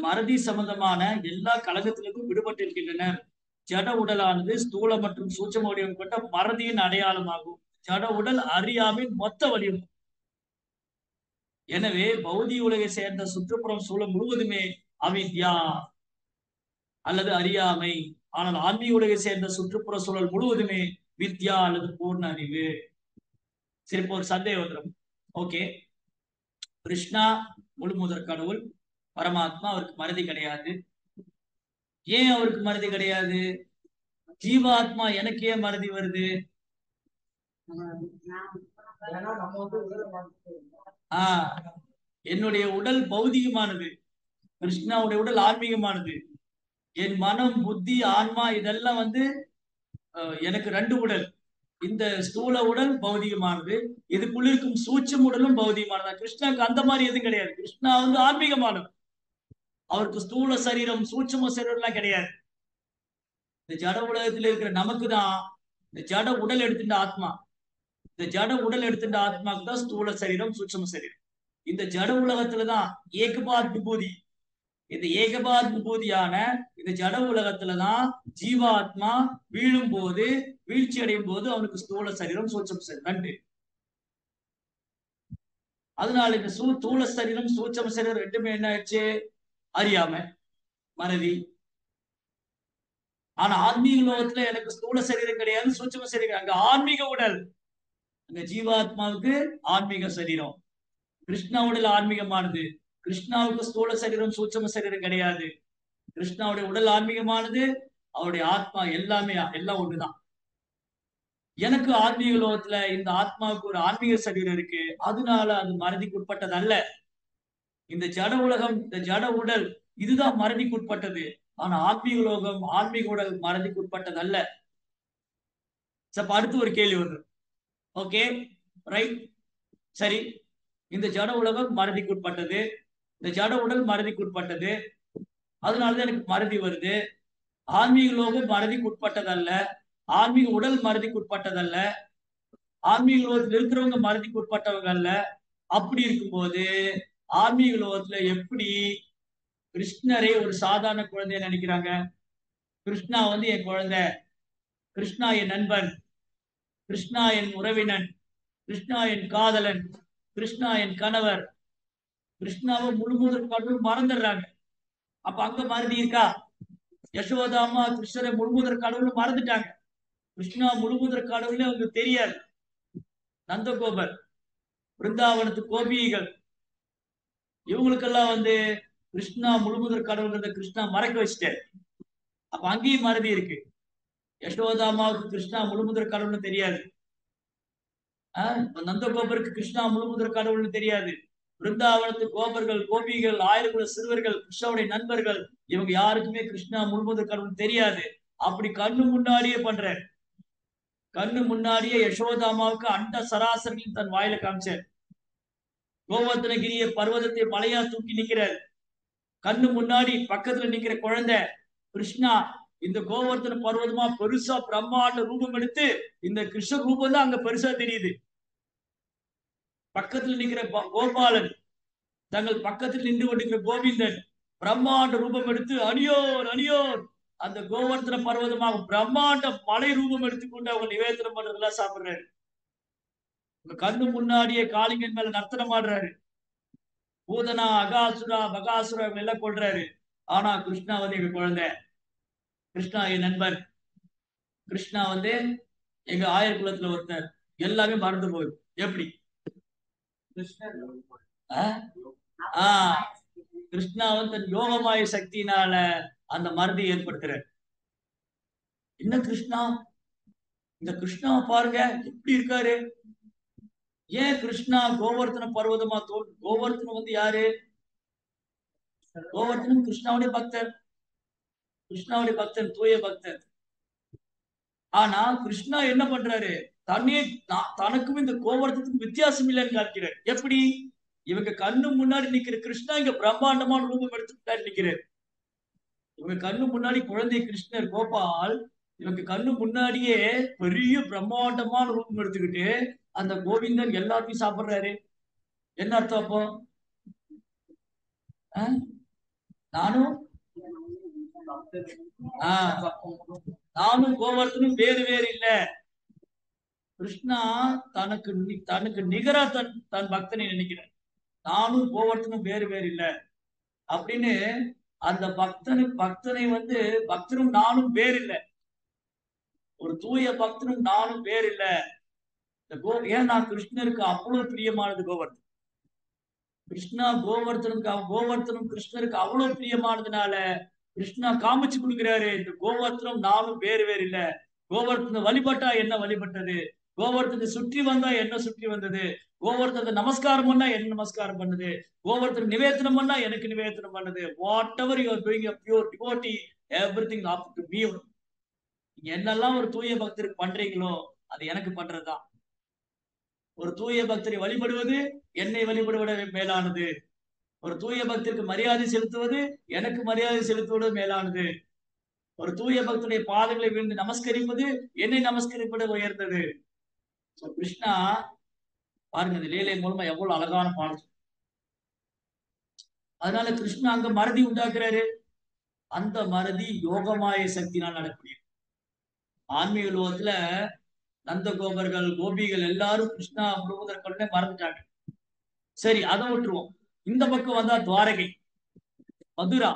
மறதி சம்பந்தமான எல்லா கலகத்திற்கும் விடுபட்டு இருக்கின்றனர். ஜட உடலானது ஸ்தூல மற்றும் சூட்சம வடிவம் கொண்ட மறதியின் அடையாளமாகும். ஜட உடல் அறியாமையின் மொத்த வடிவம். எனவே பௌதிக உலகை சேர்ந்த சுற்றுப்புறம் சூழல் முழுவதுமே அவித்யா அல்லது அறியாமை. ஆனால் ஆன்மீக உலகை சேர்ந்த சுற்றுப்புற சூழல் முழுவதுமே வித்யா அல்லது பூர்ண அறிவு. சரி, இப்போ ஒரு சந்தேகம் வந்துடும். ஓகே, கிருஷ்ணா முழு முதற் கடவுள், பரமாத்மா, அவருக்கு மறதி கிடையாது. ஏன் அவருக்கு மறதி கிடையாது? ஜீவாத்மா எனக்கு ஏன் மறதி வருது? என்னுடைய உடல் பௌதிகமானது, கிருஷ்ணாவுடைய உடல் ஆன்மீகமானது. என் மனம், புத்தி, ஆன்மா இதெல்லாம் எனக்கு 2 உடல். இந்த ஸ்தூல உடல் பௌதிகமானது, இதுக்குள்ள இருக்கும் சூட்சும உடலும் பௌதிகமானது. கிருஷ்ணாவுக்கு அந்த மாதிரி எதுவும் கிடையாது. கிருஷ்ணா வந்து ஆன்மீகமானவர். அவருக்கு ஸ்தூல சரீரம் சூட்சும சரீரம் எல்லாம் கிடையாது. இந்த ஜட உலகத்துல இருக்கிற நமக்கு தான் இந்த ஜட உடல் எடுத்துட்ட ஆத்மா. இந்த ஜட உடல் எடுத்துட்ட ஆத்மாக்கு தான் ஸ்தூல சரீரம் சூட்சும சரீரம். இந்த ஜட உலகத்துலதான் ஏகபாத் விபூதி. இந்த ஏகபாத் விபூதியான இந்த ஜட உலகத்துலதான் ஜீவாத்மா வீழும் போது, வீழ்ச்சி அடையும் போது அவனுக்கு ஸ்தூல சரீரம் சூட்சும சரீரம் ரெண்டு. அதனால இந்த ஸ்தூல சரீரம் சூட்சும சரீரம் ரெண்டுமே என்ன ஆயிடுச்சு? அறியாம, மறதி. ஆனா ஆன்மீக லோகத்துல எனக்கு ஸ்தூல சரீரம் கிடையாது, சூட்சும சரீரம். அங்க ஆன்மீக உடல், அங்க ஜீவாத்மாவுக்கு ஆன்மீக சரீரம். கிருஷ்ணா உடல் ஆன்மீகமானது. கிருஷ்ணாவுக்கு ஸ்தூல சரீரம் சூட்சும சரீரம் கிடையாது. கிருஷ்ணாவுடைய உடல் ஆன்மீகமானது, அவருடைய ஆத்மா எல்லாமே எல்லாம் ஒண்ணுதான். எனக்கு ஆன்மீக லோகத்துல இந்த ஆத்மாவுக்கு ஒரு ஆன்மீக சரீரம் இருக்கு. அதனால அது மறதிக்கு உட்பட்டது அல்ல. இந்த ஜட உலகம், இந்த ஜட உடல் இதுதான் மறதிக்கு உட்பட்டது. ஆனா ஆன்மீக லோகம், ஆன்மீக உடல் மறதிக்கு உட்பட்டது அல்ல. சப்ப அடுத்து ஒரு கேள்வி வருது. ஓகே, ரைட், சரி. இந்த ஜட உலகம் மறதிக்கு உட்பட்டது, இந்த ஜட உடல் மறதிக்கு உட்பட்டது. அதனாலதான் எனக்கு மறதி வருது. ஆன்மீக லோகம் மறதிக்கு உட்பட்டதல்ல, ஆன்மீக உடல் மறதிக்கு உட்பட்டதல்ல, ஆன்மீக லோகத்தில் இருக்கிறவங்க மறதிக்கு உட்பட்டவங்க அல்ல. அப்படி இருக்கும்போது ஆன்மீக லோகத்துல எப்படி கிருஷ்ணரை ஒரு சாதாரண குழந்தைய நினைக்கிறாங்க? கிருஷ்ணா வந்து என் குழந்தை, கிருஷ்ணா என் நண்பன், கிருஷ்ணா என் உறவினன், கிருஷ்ணா என் காதலன், கிருஷ்ணா என் கணவர். கிருஷ்ணாவை முழுமுதற் கடவுள் மறந்துடுறாங்க. அப்ப அங்க மறதி இருக்கா? யசோதாமா கிருஷ்ணரை முழுமுதற் கடவுள் மறந்துட்டாங்க. கிருஷ்ணா முழுமுதற் கடவுள்னு அவங்களுக்கு தெரியாது. நந்தகோபர், பிருந்தாவனத்து கோபிகள், இவங்களுக்கெல்லாம் வந்து கிருஷ்ணா முழுமுதற் கடவுள் கிருஷ்ணா மறக்க வச்சுட்டாரு. அப்ப அங்கேயும் மறதி இருக்கு. யசோதாமாவுக்கு கிருஷ்ணா முழுமுதற் கடவுள்னு தெரியாது. நந்தகோபருக்கு கிருஷ்ணா முழுமுதற் கடவுள்னு தெரியாது. பிருந்தாவனத்து கோபர்கள், கோபிகள், ஆயிரங்குல சிறுவர்கள், கிருஷ்ணாவுடைய நண்பர்கள், இவங்க யாருக்குமே கிருஷ்ணா முழுமுதற் கடவுள் தெரியாது. அப்படி கண்ணு முன்னாடியே பண்ற, கண்ணு முன்னாடியே யசோதாமாவுக்கு அண்ட சராசரிகள் தன் வாயில காமிச்சார். கோவர்த்தனகிரிய பர்வதத்தை மலையா தூக்கி நிக்கிறார். கண்ணு முன்னாடி பக்கத்துல நிக்கிற குழந்தை கிருஷ்ணா இந்த கோவர்த்தன பர்வதமா பெருசா பிரம்மாண்ட ரூபம் எடுத்து இந்த கிருஷ்ண ரூபம் தான் அங்க பெருசா தெரியுது. பக்கத்தில் நிற்கிற கோபாலன், தங்கள் பக்கத்தில் நின்று கொண்டிருக்கிற கோவிந்தன் பிரம்மாண்ட ரூபம் எடுத்து அணியோர் அணியோர் அந்த கோவர்த்தன பர்வதமாக பிரம்மாண்ட மலை ரூபம் எடுத்துக்கொண்டு அவங்க நிவேதனம் பண்றதெல்லாம் சாப்பிடுறாரு. கண்ணு முன்னாடியே காளிங்கன் மேல நர்த்தனம் ஆடுறாரு. பூதனா, அகாசுரா, பகாசுரா எல்லாம் கொள்றாரு. ஆனா கிருஷ்ணா வந்து எங்க குழந்தை, கிருஷ்ணா என் நண்பர், கிருஷ்ணா வந்து எங்க ஆயர் குலத்துல ஒருத்தர், எல்லாமே மறந்து போயிடும். எப்படி? கிருஷ்ணா வந்து தன் யோகமாய சக்தியினால அந்த மறதி ஏற்படுத்துறார். என்ன கிருஷ்ணா, இந்த கிருஷ்ணாவை பாருங்க எப்படி இருக்காரு. ஏன் கிருஷ்ணா கோவர்த்தன பர்வதமா கோவர்த்தனம் வந்து யாரு? கோவர்த்தனம் கிருஷ்ணாவுடைய பக்தர், கிருஷ்ணாவுடைய பக்தன், தூய பக்தர். ஆனா கிருஷ்ணா என்ன பண்றாரு? தன்னே தனக்கும் இந்த கோவர்த்தனத்துக்கும் வித்தியாசம் இல்லைன்னு காட்டுகிறார். எப்படி? இவங்க கண்ணு முன்னாடி நிக்கிற கிருஷ்ணா இங்க பிரம்மாண்டமான ரூபம் எடுத்துக்கிட்டாரு நிக்கிறார். இவங்க கண்ணு முன்னாடி குழந்தை கிருஷ்ணர் கோபால், இவங்க கண்ணு முன்னாடியே பெரிய பிரம்மாண்டமான ரூபம் எடுத்துக்கிட்டு அந்த கோவிந்தன் எல்லாத்தையும் சாப்பிடுறாரு. என்ன அர்த்தம் அப்போ? நானும் நானும் கோவர்த்தனும் வேறு வேறு இல்ல. கிருஷ்ணா தனக்கு தனக்கு நிகரா தன் பக்தனை நினைக்கிறார். நானும் கோவர்த்தனும் வேறு வேறு இல்ல அப்படின்னு அந்த பக்தனை வந்து பக்தனும் நானும் வேறு இல்லை. ஒரு தூய பக்தனும் நானும் வேறு இல்லை. ஏன்னா கிருஷ்ணருக்கு அவ்வளவு பிரியமானது கோவர்த்தன். கிருஷ்ணா கோவர்த்தனும் கிருஷ்ணருக்கு அவ்வளவு பிரியமானதுனால கிருஷ்ணா காமிச்சு கொடுக்கிறாரு, இந்த கோவர்த்தனம் நானும் வேறு வேறு இல்ல. கோவர்த்தனை வழிபட்டா என்ன வழிபட்டது, கோவர்த்தனை சுற்றி வந்தா என்ன சுற்றி வந்தது, கோவர்த்தனை நமஸ்காரம் பண்ணா என்ன நமஸ்காரம் பண்ணுது, கோவர்த்தனை நிவேதனம் பண்ணா எனக்கு நிவேதனம் பண்ணுது. What ever you are doing, a pure devotee, everything up to me. நீங்க என்னெல்லாம் ஒரு தூய பக்தருக்கு பண்றீங்களோ அது எனக்கு பண்றதுதான். ஒரு தூய பக்தரை வழிபடுவது என்னை வழிபடுவத மேலானது. ஒரு தூய பக்தருக்கு மரியாதை செலுத்துவது எனக்கு மரியாதை செலுத்துவது மேலானது. ஒரு தூய பக்தருடைய பாதங்களை விழுந்து நமஸ்கரிப்பது என்னை நமஸ்கரிப்பது உயர்ந்தது. கிருஷ்ணா பாருங்க, இந்த லீலை மூலமா எவ்வளவு அழகான பாடம். அதனால கிருஷ்ணா அங்க மறதி உண்டாக்குறாரு. அந்த மறதி யோகமாய சக்தினால் நடக்கூடியது. ஆன்மீக உலகத்துல நந்த கோபர்கள் கோபிகள் எல்லாரும் கிருஷ்ணா முழுவதற்குள்ளே மறந்துட்டாங்க. சரி, அதை விட்டுருவோம். இந்த பக்கம் வந்தா துவாரகை, மதுரா.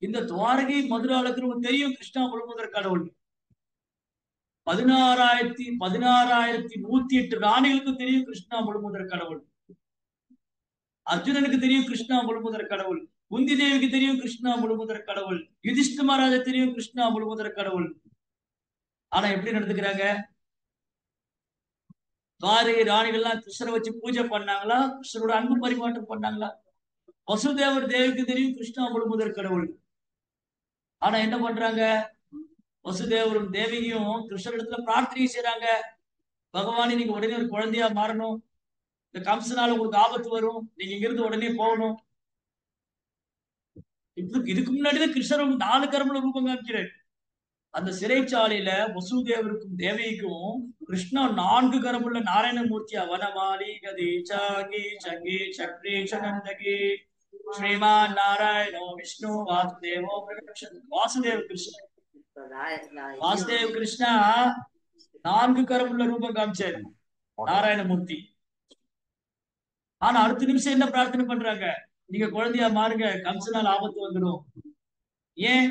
இந்த துவாரகை மதுரால தெரியும் கிருஷ்ணா முழுவதற் கடவுள். 16,108 ராணிகளுக்கு தெரியும் கிருஷ்ணா முழுமுதற் கடவுள். அர்ஜுனனுக்கு தெரியும் கிருஷ்ணா முழுமுதற் கடவுள். குந்தி தேவிக்கு தெரியும் கிருஷ்ணா முழுமுதற் கடவுள். யுதிஷ்ட மகாராஜா தெரியும் கிருஷ்ணா முழுமுதற் கடவுள். ஆனா எப்படி நடந்துக்கிறாங்க? துவாரகை ராணிகள்லாம் கிருஷ்ணரை வச்சு பூஜை பண்ணாங்களா? கிருஷ்ணரோட அன்பு பரிமாற்றம் பண்ணாங்களா? வசுதேவர் தேவிக்கு தெரியும் கிருஷ்ணா முழுமுதற் கடவுள். ஆனா என்ன பண்றாங்க? வசுதேவரும் தேவியும் கிருஷ்ணரிடத்துல பிரார்த்தனை செய்யறாங்க. பகவானே, நீங்க உடனே ஒரு குழந்தையா மாறணும். இந்த கம்சனால உங்களுக்கு ஆபத்து வரும். நீங்க இங்கிருந்து உடனே போகணும். இதுக்கு முன்னாடிதான் கிருஷ்ணர் 4 கரமுல ரூபம் காமிக்கிறார். அந்த சிறைச்சாலையில வசுதேவருக்கும் தேவிக்கும் கிருஷ்ணா 4 கரமுள்ள நாராயணமூர்த்தியா வனமாலி கதி சாங்கி சங்கி சக்ரி சனந்தகி ஸ்ரீமான் நாராயணோ விஷ்ணு வாசுதேவோ வாசுதேவ கிருஷ்ணன் வாசுதேவ கிருஷ்ணா 4 கரமுள்ள ரூபம் காமிச்சாரு நாராயணமூர்த்தி. ஆனா அடுத்த நிமிஷம் என்ன பிரார்த்தனை பண்றாங்க? நீங்க குழந்தையா மாறுங்க, கம்சனால் ஆபத்து வந்துடும். ஏன்?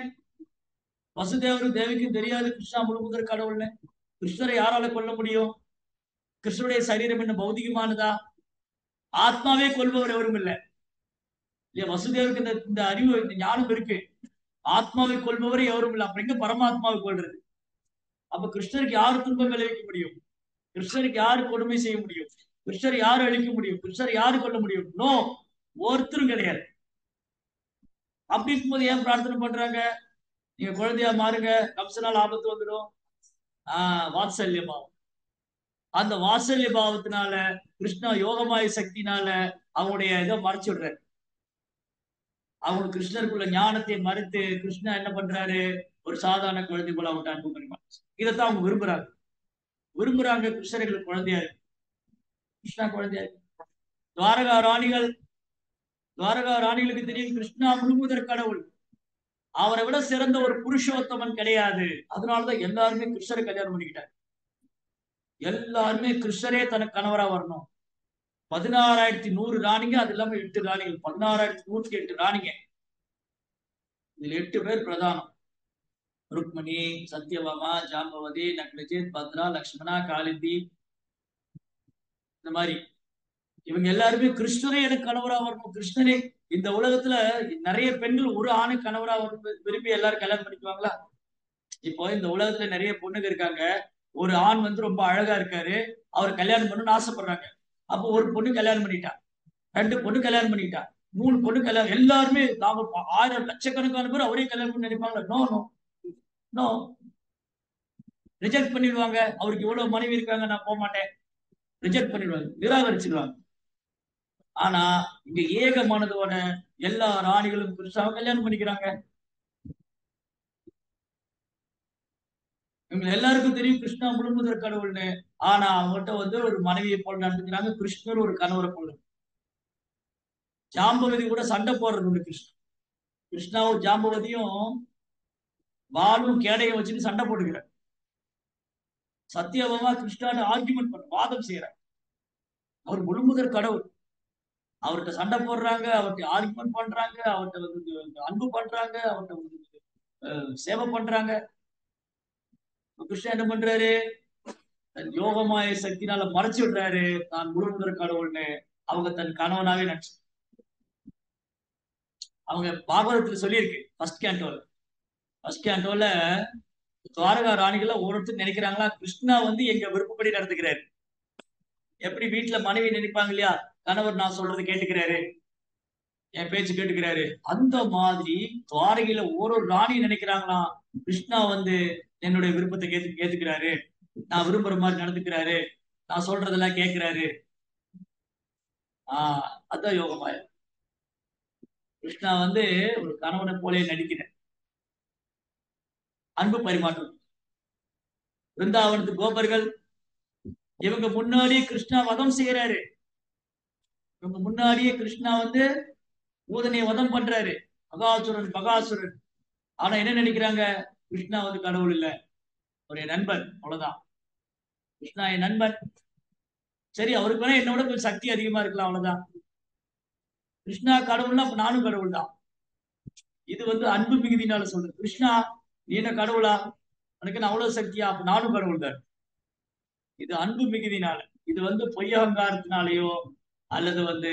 வசுதேவரும் தேவிக்கும் தெரியாது கிருஷ்ணா முழுமுதற் கடவுள்னு. கிருஷ்ணரை யாரால கொல்ல முடியும்? கிருஷ்ணருடைய சரீரம் என்ன பௌதிகமானதா? ஆத்மாவே கொல்பவர் எவரும் இல்லை. வசுதேவருக்கு இந்த அறிவு, இந்த ஞானம் இருக்கு. ஆத்மாவை கொல்பவரை எவரும் இல்லை. அப்ப எங்க பரமாத்மாவை கொள்றது? அப்ப கிருஷ்ணருக்கு யாரு துன்பம் விளைவிக்க முடியும்? கிருஷ்ணருக்கு யாரு கொடுமை செய்ய முடியும்? கிருஷ்ணர் யாரு அழிக்க முடியும்? கிருஷ்ணர் யாரு கொல்ல முடியும்? நோ, ஒருத்தரும் கிடையாது. அப்படி இருக்கும்போது ஏன் பிரார்த்தனை பண்றாங்க? நீங்க குழந்தையா மாறுங்க, கம்சனால் ஆபத்து வந்துடும். வாத்சல்ய பாவம். அந்த வாத்சல்ய பாவத்தினால கிருஷ்ணா யோகமாய சக்தினால அவங்களுடைய இதை மறைச்சு விடுறாரு. அவங்க கிருஷ்ணருக்குள்ள ஞானத்தை மறுத்து கிருஷ்ணா என்ன பண்றாரு? ஒரு சாதாரண குழந்தை போல அவங்கள்ட்ட அன்பு பரிமாறு. இதைத்தான் அவங்க விரும்புறாங்க. கிருஷ்ணர்களுக்கு குழந்தையா இருக்கு. கிருஷ்ணா குழந்தையா இருக்கு. துவாரகா ராணிகளுக்கு தெரியும் கிருஷ்ணா முழுமுதற் கடவுள். அவரை விட சிறந்த ஒரு புருஷோத்தமன் கிடையாது. அதனாலதான் எல்லாருமே கிருஷ்ணரை கல்யாணம் பண்ணிக்கிட்டாங்க. எல்லாருமே கிருஷ்ணரே தனக்கு கணவரா வரணும். 16,100 ராணிங்க, அது இல்லாம 8 ராணிகள். 16,108 ராணிங்க. இதுல 8 பேர் பிரதானம். ருக்மணி, சத்யபாமா, ஜாம்பவதி, நக்னஜித், பத்ரா, லக்ஷ்மணா, காலிந்தி. இந்த மாதிரி இவங்க எல்லாருமே கிருஷ்ணரே எனக்கு கணவரா வரணும். கிருஷ்ணரே. இந்த உலகத்துல நிறைய பெண்கள் ஒரு ஆணு கணவரா விரும்பி எல்லாரும் கல்யாணம் பண்ணிக்குவாங்களா? இப்போ இந்த உலகத்துல நிறைய பொண்ணுங்க இருக்காங்க. ஒரு ஆண் ரொம்ப அழகா இருக்காரு, அவர் கல்யாணம் பண்ணணும்னு ஆசைப்படுறாங்க. அப்போ ஒரு பொண்ணு கல்யாணம் பண்ணிட்டா, 2 பொண்ணு கல்யாணம் பண்ணிட்டா, 3 பொண்ணு கல்யாணம். எல்லாருமே 1000 லட்சக்கணக்கான பேர் அவரே கல்யாணம் பண்ணி நினைப்பாங்களா? No no no. ரிஜெக்ட் பண்ணிடுவாங்க. அவருக்கு இவ்வளவு மனைவி இருக்காங்க, நான் போக மாட்டேன். ரிஜெக்ட் பண்ணிடுவாங்க, நிராகரிச்சிடுவாங்க. ஆனா இங்க ஏக மனதோட எல்லா ராணிகளும் கிருஷ்ணாவை கல்யாணம் பண்ணிக்கிறாங்க. இவங்க எல்லாருக்கும் தெரியும் கிருஷ்ணா முழுமுதற் கடவுள்னு. ஆனா அவங்ககிட்ட ஒரு மனைவியை போல நடந்துக்கிறாங்க. கிருஷ்ணர் ஒரு கணவரை போல. ஜாம்பவதி கூட சண்டை போடுறது உண்டு. கிருஷ்ணாவும் ஜாம்பவதியும் வாளும் கேடையும் வச்சுட்டு சண்டை போட்டுக்கிறார். சத்தியபாமா கிருஷ்ணான்னு ஆர்குமெண்ட் பண்ண, வாதம் செய்யறார். அவர் முழுமுதற் கடவுள். அவர்கிட்ட சண்டை போடுறாங்க, அவர்கிட்ட ஆர்குமெண்ட் பண்றாங்க, அவர்கிட்ட அன்பு பண்றாங்க, அவர்கிட்ட சேவை பண்றாங்க. கிருஷ்ணா என்ன பண்றாரு? தன் யோகமாய சக்தினால மறைச்சு விடுறாரு தான் முழுமுதற் கடவுள்னு. அவங்க தன் கணவனாவே நினைச்சு. அவங்க பாகவதத்துல சொல்லியிருக்கு. ஃபர்ஸ்ட் கேண்டோல துவாரகா ராணிகளை ஒருத்தர் நினைக்கிறாங்களா, கிருஷ்ணா எங்க விருப்பப்படி நடந்துக்கிறாரு. எப்படி வீட்டுல மனைவி நினைப்பாங்க இல்லையா, கணவர் நான் சொல்றது கேட்டுக்கிறாரு, என் பேச்சு கேட்டுக்கிறாரு. அந்த மாதிரி துவாரகையில ஒரு ராணி நினைக்கிறாங்களாம், கிருஷ்ணா என்னுடைய விருப்பத்தை கேட்டுக்கிறாரு. நான் விரும்புற மாதிரி நடந்துக்கிறாரு, நான் சொல்றதெல்லாம் கேட்கிறாரு. அதான் யோகமாயா. கிருஷ்ணா வந்து ஒரு கணவனை போலே நடிக்கிற அன்பு பரிமாற்றம். பிருந்தாவனத்து கோபர்கள் இவங்க முன்னாடியே கிருஷ்ணா வதம் செய்யறாரு. இவங்க முன்னாடியே கிருஷ்ணா வந்து பூதனையை வதம் பண்றாரு. மகாசுரன் பகாசுரன். ஆனா என்ன நினைக்கிறாங்க? கிருஷ்ணா வந்து கடவுள் இல்ல, ஒரு நண்பன், அவ்வளவுதான். கிருஷ்ணா என் நண்பன். சரி, அவருக்கு வேணா என்னோட கொஞ்சம் சக்தி அதிகமா இருக்கலாம், அவ்வளவுதான். கிருஷ்ணா கடவுள்னா அப்ப நானும் கடவுள் தான். இது வந்து அன்பு மிகுதினால சொல்றது. கிருஷ்ணா நீ என்ன கடவுளா? எனக்கு நான் அவ்வளவு சக்தியா? அப்ப நானும் கடவுள் தான். இது அன்பு மிகுதினால. இது வந்து பொய்யகங்காரத்தினாலேயோ அல்லது வந்து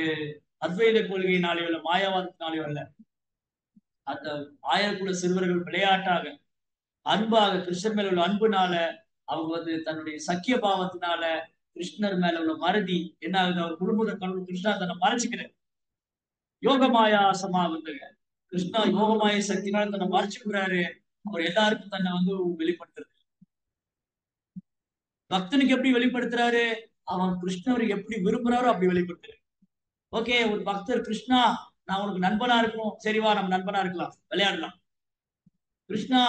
அத்வைத கொள்கையினாலேயோ இல்ல மாயாவாதத்தினாலேயோ அல்ல. அந்த ஆயர்குல சிறுவர்கள் விளையாட்டாக அன்பாக கிருஷ்ணர் மேல உள்ள அன்புனால அவங்க வந்து தன்னுடைய சக்கிய பாவத்தினால கிருஷ்ணர் மேல உள்ள மறதி என்ன ஆகுது? அவர் குடும்ப கடவுள் கிருஷ்ணா தன்னை மறைச்சுக்கிறார். யோகமாயா சமாகுதுங்க. கிருஷ்ணா யோகமாய சக்தினால தன்னை மறைச்சுக்கிறாரு. அவர் எல்லாருக்கும் தன்னை வந்து வெளிப்படுத்துறது. பக்தனுக்கு எப்படி வெளிப்படுத்துறாரு? அவன் கிருஷ்ணர் எப்படி விரும்புறாரோ அப்படி வெளிப்படுத்துறாரு. ஓகே, ஒரு பக்தர் கிருஷ்ணா நான் உனக்கு நண்பனா இருக்கணும், சரிவா நம்ம நண்பனா இருக்கலாம், விளையாடலாம். கிருஷ்ணா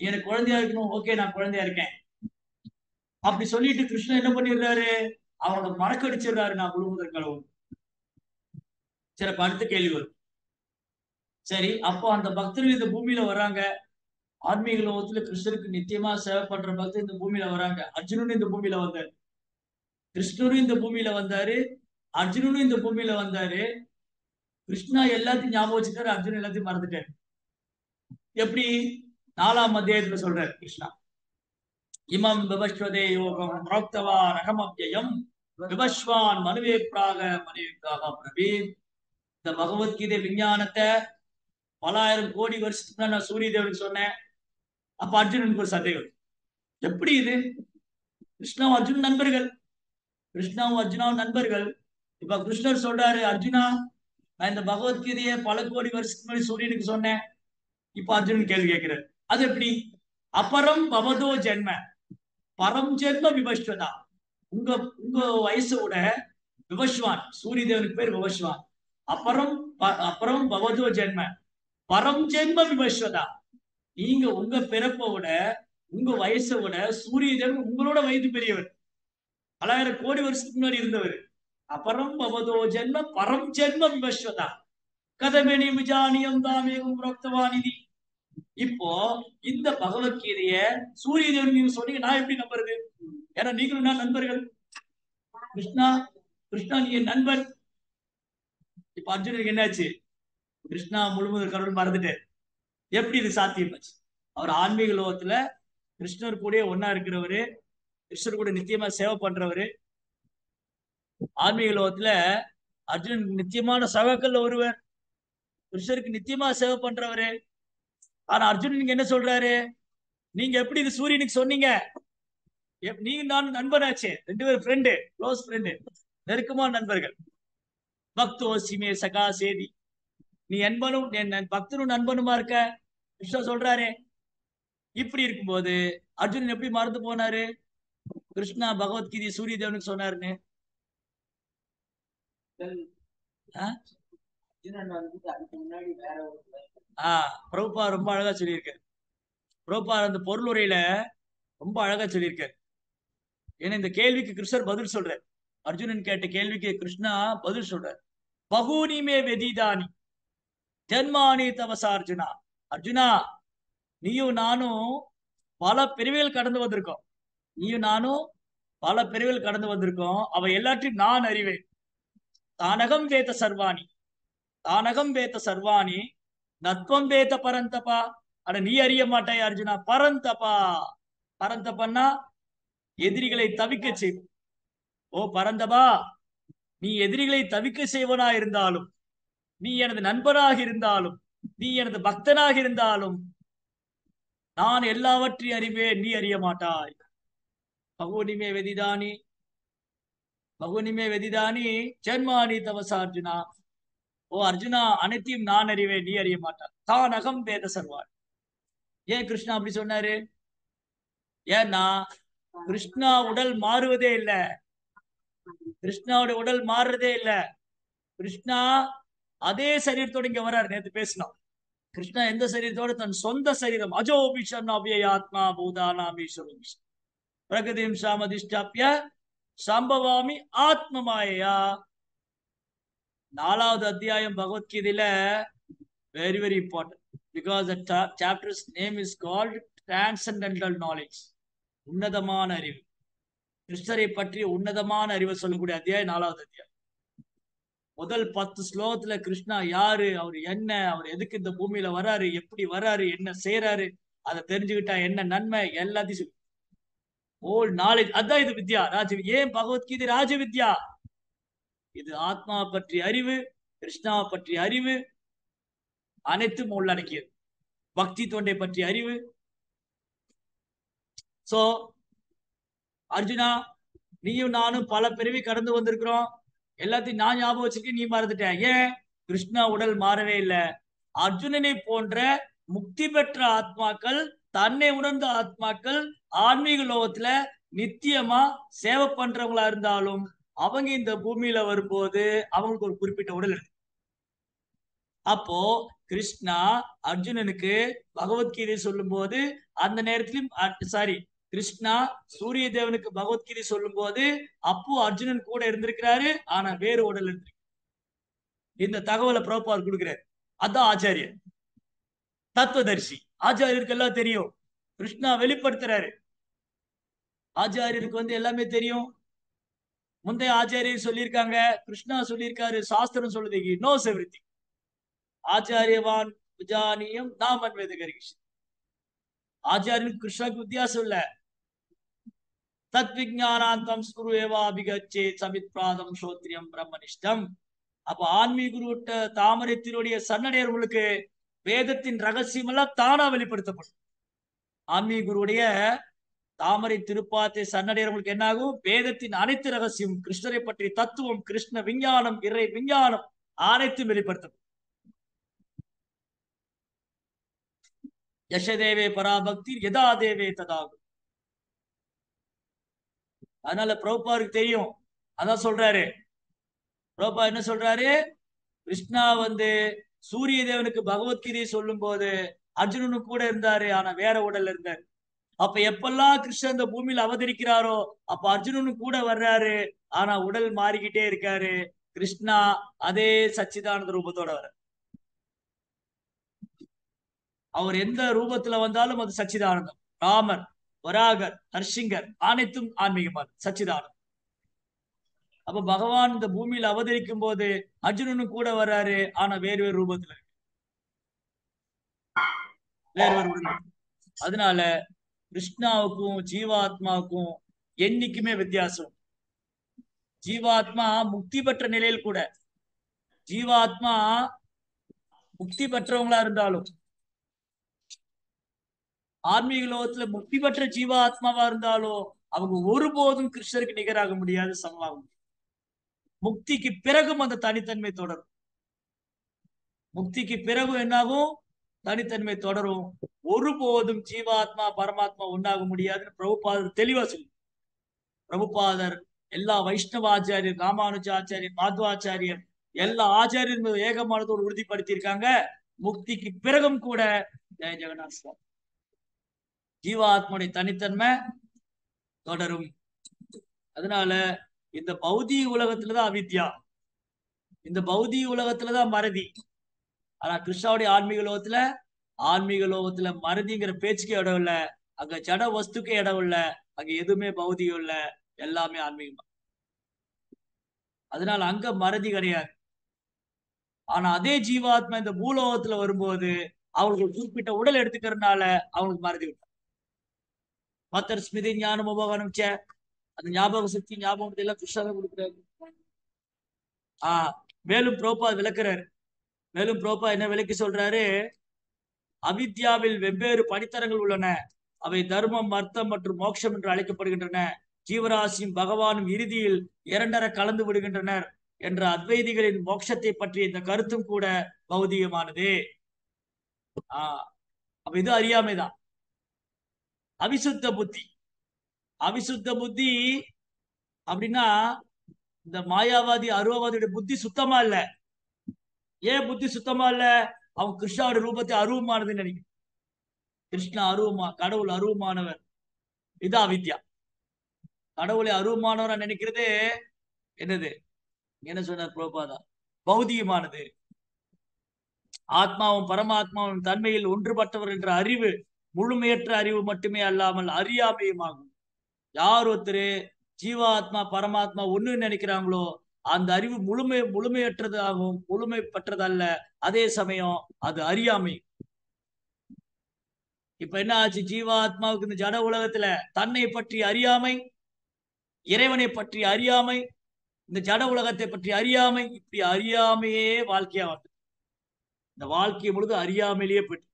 எனக்கு குழந்தையா இருக்கணும், ஓகே நான் குழந்தையா இருக்கேன். அப்படி சொல்லிட்டு கிருஷ்ணன் என்ன பண்ணிடுறாரு? அவனை மறக்கடிச்சிடுறாரு, நான் முழுவதற்கு கடவுள். சரி, அடுத்த கேள்வி வரும். சரி, அப்போ அந்த பக்தர்கள் இந்த பூமியில வராங்க. ஆன்மீக லோகத்துல கிருஷ்ணருக்கு நித்தியமா சேவை பண்ற பக்தர் இந்த பூமியில வராங்க. அர்ஜுனனும் இந்த பூமியில வந்தாரு, கிருஷ்ணரும் இந்த பூமியில வந்தாரு, அர்ஜுனனும் இந்த பூமியில வந்தாரு. கிருஷ்ணா எல்லாத்தையும் ஞாபகம் வச்சுட்டாரு, அர்ஜுனன் எல்லாத்தையும் மறந்துட்டாரு. எப்படி? 4ஆம் அத்தியாயத்துல சொல்றாரு கிருஷ்ணா, இமம் விபஸ்வதே யோகம் புரோக்தவா ரகமப்யயம் விபஸ்வான் மனுவே பிராக மனுவிக்காக பிரபீத். இந்த பகவத்கீதை விஞ்ஞானத்தை பலாயிரம் கோடி வருஷத்துக்கு நான் சூரிய தேவனுக்கு சொன்னேன். அப்ப அர்ஜுனனுக்கு ஒரு சந்தேகம், எப்படி இது? கிருஷ்ணாவும் அர்ஜுனன் நண்பர்கள், கிருஷ்ணாவும் அர்ஜுனாவும் நண்பர்கள். இப்ப கிருஷ்ணர் சொல்றாரு, அர்ஜுனா நான் இந்த பகவத்கீதையை பல கோடி வருஷத்துக்கு முன்னாடி சூரியனுக்கு சொன்னேன். இப்ப அர்ஜுனன் கேள்வி கேட்கிறார், அது எப்படி? அபரம் பவதோ ஜென்ம பரம் ஜென்ம விபஸ்வதா. உங்க உங்க வயசோட விபஸ்வான், சூரிய தேவனுக்கு பேர் விபஸ்வான். அப்புறம் அப்புறம் பவதோ ஜென்ம பரம் ஜென்ம விபஸ்வதா. நீங்க உங்க பிறப்பை விட உங்க வயசை விட சூரிய தேவன் உங்களோட வயது பெரியவர், பலாயிரம் கோடி வருஷத்துக்கு முன்னாடி இருந்தவர். அபரம் பவதோ ஜென்ம பரம் ஜென்ம விபஸ்வதா கதமெனி விஜானியம் தாமேவும் புரோக்தவானிதி. இப்போ இந்த பகவத்கீதைய சூரிய தேவன் நீங்க சொன்னீங்க, நான் எப்படி நம்புறது? ஏன்னா நீங்களும் நான் நண்பர்கள். கிருஷ்ணா கிருஷ்ணா நீ என் நண்பன். இப்ப அர்ஜுனனுக்கு என்னாச்சு? கிருஷ்ணா முழுவதும் கடவுள் மறந்துட்டார். எப்படி இது சாத்தியமாச்சு? அவர் ஆன்மீக லோகத்துல கிருஷ்ணர் கூட ஒன்னா இருக்கிறவரு, கிருஷ்ணர் கூட நித்தியமா சேவை பண்றவரு. ஆன்மீக லோகத்துல அர்ஜுனன் நித்தியமான சகாக்கள்ல ஒருவர், கிருஷ்ணருக்கு நித்தியமா சேவை பண்றவரு. ஆனா அர்ஜுனனுக்கு என்ன சொல்றாரு? நீங்க எப்படி இது சூரியனுக்கு சொன்னீங்க? நீங்க நான் நண்பனாச்சே, ரெண்டு பேரும் ஃப்ரெண்டு, க்ளோஸ் ஃப்ரெண்டு, நெருக்கமான நண்பர்கள். பக்தோசிமே சகா சேதி, நீ நண்பனும் பக்தனும் நண்பனுமா இருக்க, கிருஷ்ணா சொல்றாரு. இப்படி இருக்கும்போது அர்ஜுனன் எப்படி மறந்து போனாரு கிருஷ்ணா பகவத்கீதை சூரிய தேவனுக்கு சொன்னாருன்னு? பிரபுபா ரொம்ப அழகா சொல்லியிருக்காரு. பிரபுபா அந்த பொருளுரையில ரொம்ப அழகா சொல்லியிருக்காரு. ஏன்னா இந்த கேள்விக்கு கிருஷ்ணர் பதில் சொல்றார். அர்ஜுனன் கேட்ட கேள்விக்கு கிருஷ்ணா பதில் சொல்றார். பகூனிமே வெதிதானி ஜென்மானி தவசா அர்ஜுனா. அர்ஜுனா நீயும் நானும் பல பிரிவுகள் கடந்து வந்திருக்கோம். நீயும் நானும் பல பிரிவுகள் கடந்து வந்திருக்கோம். அவ எல்லாத்தையும் நான் அறிவேன். தானகம் வேத சர்வாணி, தானகம் வேத சர்வாணி நத்வம் வேத பரந்தபா. அட நீ அறிய மாட்டாய் அர்ஜுனா. பரந்தபா, பரந்தபன்னா எதிரிகளை தவிக்க செய்வோம். ஓ பரந்தபா, நீ எதிரிகளை தவிக்க செய்வனா இருந்தாலும், நீ எனது நண்பனாக இருந்தாலும், நீ எனது பக்தனாக இருந்தாலும் நான் எல்லாவற்றையும் அறிவேன், நீ அறிய மாட்டாய். பகுனிமே வெதிதானி, பகுனிமே வெதிதானி ஜென்மானி தவசா அர்ஜுனா. ஓ அர்ஜுனா, அனைத்தையும் நான் அறிவேன், நீ அறிய மாட்டாய். தான் அகம் வேத சர்வான். ஏன் கிருஷ்ணா அப்படி சொன்னாரு? ஏன்னா கிருஷ்ணா உடல் மாறுவதே இல்ல. கிருஷ்ணாவுடைய உடல் மாறுறதே இல்ல. கிருஷ்ணா அதே சரீரத்தோட இங்க வர்றாரு. நேத்து பேசினோம். கிருஷ்ணா எந்த சரீரத்தோட? தன் சொந்த சரீரம். அஜோபிஷன் அவ்யய ஆத்மா பூதானாமீஸ்வரம் பிரகதிம் சாமதிஷ்டாப்பிய சம்பவாமி ஆத்மமாயா. 4வது அத்தியாயம் பகவத்கீதையில very very important. Because the chapter's name is called transcendental knowledge. உன்னதமான அறிவு. கிருஷ்ணரை பற்றி உன்னதமான அறிவை சொல்லக்கூடிய அத்தியாயம் 4வது அத்தியாயம். முதல் 10 ஸ்லோகத்துல கிருஷ்ணா யாரு, அவர் என்ன, அவர் எதுக்கு இந்த பூமியில வராரு, எப்படி வராரு, என்ன செய்யறாரு, அதை தெரிஞ்சுக்கிட்டா என்ன நன்மை, எல்லாத்தையும் சொல்லு. ஓல் நாலேஜ். அதான் இது வித்யா, ராஜ. ஏன் பகவத்கீதை ராஜ வித்யா? இது ஆத்மா பற்றி அறிவு, கிருஷ்ணாவை பற்றி அறிவு, அனைத்தும் உள்ளடக்கியது. பக்தி தொண்டை பற்றி அறிவு. சோ அர்ஜுனா, நீயும் நானும் பல பிறவி கடந்து வந்திருக்கிறோம். எல்லாத்தையும் நான் ஞாபகம் வச்சிருக்கேன், நீ மறந்துட்ட. ஏன்? கிருஷ்ணா உடல் மாறவே இல்லை. அர்ஜுனனை போன்ற முக்தி பெற்ற ஆத்மாக்கள், தன்னை உணர்ந்த ஆத்மாக்கள், ஆன்மீக லோகத்துல நித்தியமா சேவை பண்றவங்களா இருந்தாலும் அவங்க இந்த பூமியில வரும்போது அவங்களுக்கு ஒரு குறிப்பிட்ட உடல் இருக்கு. அப்போ கிருஷ்ணா அர்ஜுனனுக்கு பகவத்கீதை சொல்லும் போது அந்த நேரத்திலும் சாரி, கிருஷ்ணா சூரிய தேவனுக்கு பகவத்கீதை சொல்லும் போது அப்போ அர்ஜுனன் கூட இருந்திருக்கிறாரு. ஆனா வேறு உடல் இருக்கு. இந்த தகவலை பிரபுபாதர் கொடுக்கிறார். அதான் ஆச்சாரியர், தத்துவதர்சி. ஆச்சாரியருக்கு எல்லாம் தெரியும். கிருஷ்ணா வெளிப்படுத்துறாரு. ஆச்சாரியருக்கு எல்லாமே தெரியும். முந்தைய ஆச்சாரியர் சொல்லியிருக்காங்க, கிருஷ்ணா சொல்லியிருக்காரு, சாஸ்திரம் சொல்லுது. he knows everything. ஆச்சாரியவான் விஜானியம் நாமன் வேதகரிஷ். ஆச்சாரியனுக்கு கிருஷ்ணாக்கு வித்தியாசம் இல்ல. தத் விஜானாந்தம் ஸ்குரு ஏவாபிகச்சே சமித் பிராதம் சோத்ரியம் பிரம்மனிஷ்டம். அப்ப ஆன்மீக குருட்ட தாமரை திருடைய சன்னடையர்களுக்கு வேதத்தின் ரகசியம் எல்லாம் தானா வெளிப்படுத்தப்படும். ஆன்மீக குருடைய தாமரை திருப்பாத்தை சன்னடையர்களுக்கு என்ன ஆகும்? வேதத்தின் அனைத்து ரகசியம், கிருஷ்ணரை பற்றிய தத்துவம், கிருஷ்ண விஞ்ஞானம், இறை விஞ்ஞானம் அனைத்தும் வெளிப்படுத்தப்படும். யசதேவே பராபக்தி யதா தேவே ததாகும். அதனால பிரபுபாருக்கு தெரியும். அதான் சொல்றாரு. பிரபுபா என்ன சொல்றாரு? கிருஷ்ணா சூரிய தேவனுக்கு பகவத்கீதை சொல்லும் போது அர்ஜுனனும் கூட இருந்தாரு, ஆனா வேற உடல்ல இருந்தாரு. அப்ப எப்பெல்லாம் கிருஷ்ணன் இந்த பூமியில அவதரிக்கிறாரோ அப்ப அர்ஜுனனும் கூட வர்றாரு, ஆனா உடல் மாறிக்கிட்டே இருக்காரு. கிருஷ்ணா அதே சச்சிதானந்த ரூபத்தோட வர. அவர் எந்த ரூபத்துல வந்தாலும் அது சச்சிதானந்தம். ராமர், வராகர், நரசிங்கர் அனைத்தும் ஆன்மீகமான சச்சிதானந்தம். அப்ப பகவான் இந்த பூமியில அவதரிக்கும் போது அர்ஜுனனும் கூட வர்றாரு, ஆனா வேறு வேறு ரூபத்துல, வேறு வேறு உடல். அதனால கிருஷ்ணாவுக்கும் ஜீவாத்மாவுக்கும் என்னைக்குமே வித்தியாசம். ஜீவாத்மா முக்தி பெற்ற நிலையில் கூட, ஜீவாத்மா முக்தி பெற்றவங்களா இருந்தாலும், ஆன்மீக லோகத்துல முக்தி பெற்ற ஜீவாத்மாவா இருந்தாலும் அவங்க ஒருபோதும் கிருஷ்ணருக்கு நிகராக முடியாது, சமமாகும். முக்திக்கு பிறகும் அந்த தனித்தன்மை தொடரும். முக்திக்கு பிறகு என்னாகும்? தனித்தன்மை தொடரும். ஒருபோதும் ஜீவாத்மா பரமாத்மா ஒன்றாக முடியாதுன்னு பிரபுபாதர் தெளிவா சொல்லு. பிரபுபாதர், எல்லா வைஷ்ணவ ஆச்சாரியர், ராமானுஜாச்சாரியர், மாத்வாச்சாரியர், எல்லா ஆச்சாரியர் ஏகமானதோடு உறுதிப்படுத்தி இருக்காங்க. முக்திக்கு பிறகும் கூட ஜெய ஜெகநாத் சுவாமி ஜீவாத்மனுடைய தனித்தன்மை தொடரும். அதனால இந்த பௌதிக உலகத்துலதான் அவித்யா, இந்த பௌதிக உலகத்துலதான் மறதி. ஆனா கிருஷ்ணாவுடைய ஆன்மீக லோகத்துல மறதிங்கிற பேச்சுக்கே இடம் இல்ல. அங்க ஜட வஸ்துக்கே இடம் இல்ல. அங்க எதுவுமே பௌதிகம் இல்ல, எல்லாமே ஆன்மீகம். அதனால அங்க மறதி கிடையாது. ஆனா அதே ஜீவாத்மா இந்த பூலோகத்துல வரும்போது அவங்களுக்கு குறிப்பிட்ட உடல் எடுத்துக்கிறதுனால அவங்களுக்கு மறதி விட்டார். மத்தர் ஸ்மிருதி ஞானம் உபகரணம் அந்த ஞாபக சக்தி ஞாபகத்தை எல்லாம் கிருஷ்ணாவை கொடுக்குறாரு. மேலும் புரோபா விளக்குறாரு. மேலும் புரோபா என்ன விளக்கி சொல்றாரு? அவித்யாவில் வெவ்வேறு படித்தரங்கள் உள்ளன. அவை தர்மம், அர்த்தம் மற்றும் மோட்சம் என்று அழைக்கப்படுகின்றன. ஜீவராசியும் பகவானும் இறுதியில் இரண்டர கலந்து விடுகின்றனர் என்ற அத்வைதிகளின் மோட்சத்தை பற்றிய இந்த கருத்தும் கூட பௌதிகமானது. அப்ப இது அறியாமைதான், அவிசுத்த புத்தி. அவிசுத்த புத்தி அப்படின்னா இந்த மாயாவாதி அருவவாதியோட புத்தி சுத்தமா இல்ல. ஏன் புத்தி சுத்தமா இல்ல? அவன் கிருஷ்ணாவோட ரூபத்தை அருவமானதுன்னு நினைக்கும். கிருஷ்ணா அருவமா, கடவுள் அருவமானவர். இது அவித்யா. கடவுளை அருவமானவரா நினைக்கிறது என்னது? என்ன சொன்னார் பிரபுபாதா? பௌதிகமானது. ஆத்மாவும் பரமாத்மாவும் தன்மையில் ஒன்றுபட்டவர் என்ற அறிவு முழுமையற்ற அறிவு மட்டுமே அல்லாமல் அறியாமையுமாகும். யார் ஒருத்தர் ஜீவாத்மா பரமாத்மா ஒண்ணு நினைக்கிறாங்களோ அந்த அறிவு முழுமையற்றதாகவும் முழுமை பெற்றதல்ல. அதே சமயம் அது அறியாமை. இப்ப என்ன ஆச்சு? ஜீவாத்மாவுக்கு இந்த ஜட உலகத்துல தன்னை பற்றி அறியாமை, இறைவனை பற்றி அறியாமை, இந்த ஜட உலகத்தை பற்றி அறியாமை, இப்படி அறியாமையே வாழ்க்கையா வந்து இந்த வாழ்க்கை முழுது அறியாமையிலேயே போயிட்டு.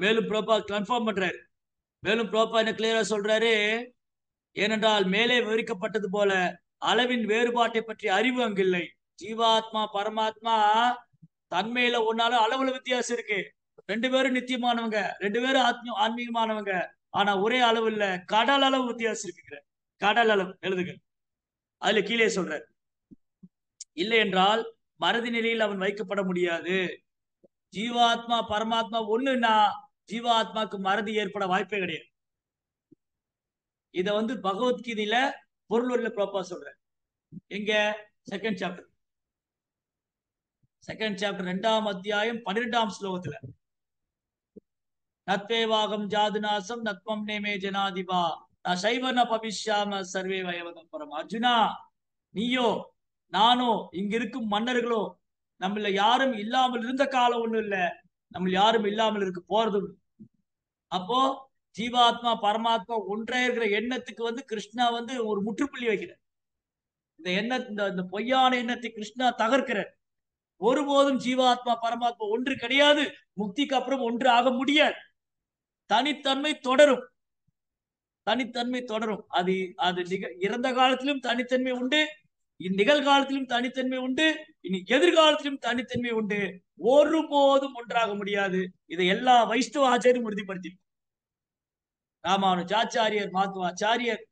மேலும் ப்ரோப்பா கன்ஃபார்ம் பண்றாரு. மேலும் ப்ரோப்பா என்ன கிளியரா சொல்றாரு, ஏனென்றால் மேலே விவரிக்கப்பட்டது போல அளவின் வேறுபாட்டை பற்றி அறிவு அங்கில்லை. ஜீவாத்மா பரமாத்மா தன்மையில ஒன்னாலும் அளவுல வித்தியாசம் இருக்கு. ரெண்டு பேரும் நித்தியமானவங்க, ரெண்டு பேரும் ஆன்மீகமானவங்க. ஆனா ஒரே அளவு இல்ல, கடல் அளவு வித்தியாசம் இருக்குங்கிற. கடல் அளவு எழுதுங்க. அதுல கீழே சொல்ற, இல்லை என்றால் மறதி நிலையில் அவன் வைக்கப்பட முடியாது. ஜீவாத்மா பரமாத்மா ஒண்ணுன்னா ஜீவாத்மாக்கு மறதி ஏற்பட வாய்ப்பே கிடையாது. இத வந்து பகவத்கீதையில பொருள் ப்ராப்பா சொல்ற. எங்க? செகண்ட் சாப்டர் 2ஆம் அத்தியாயம் 12ஆம் ஸ்லோகத்துல, நத்வேவாகம் ஜாதுநாசம் நத்வம் நேமே ஜனாதிபா சைவன பவிஷ்யாம சர்வே வயவதம் பரம். அர்ஜுனா, நீயோ நானோ இங்க இருக்கும் மன்னர்களோ நம்மள யாரும் இல்லாமல் இருந்த காலம் ஒண்ணும் இல்ல, நம்ம யாரும் இல்லாமல் இருக்க போறதும். அப்போ ஜீவாத்மா பரமாத்மா ஒன்றே இருக்கிற எண்ணத்துக்கு வந்து கிருஷ்ணா வந்து ஒரு முற்றுப்புள்ளி வைக்கிற. இந்த இந்த பொய்யான எண்ணத்தை கிருஷ்ணா தகர்க்கிற. ஒருபோதும் ஜீவாத்மா பரமாத்மா ஒன்று கிடையாது, முக்திக்கு அப்புறம் ஒன்று ஆக முடியாது. தனித்தன்மை தொடரும், தனித்தன்மை தொடரும். அது அது இறந்த காலத்திலும் தனித்தன்மை உண்டு, நிகழ்காலத்திலும் தனித்தன்மை உண்டு, இனி எதிர்காலத்திலும் தனித்தன்மை உண்டு. ஒருபோதும் ஒன்றாக முடியாது. இதை எல்லா வைஷ்ணவ ஆச்சாரியும் உறுதிப்படுத்தி, ராமானுஜாச்சாரியர், மாத்வாச்சாரியர்,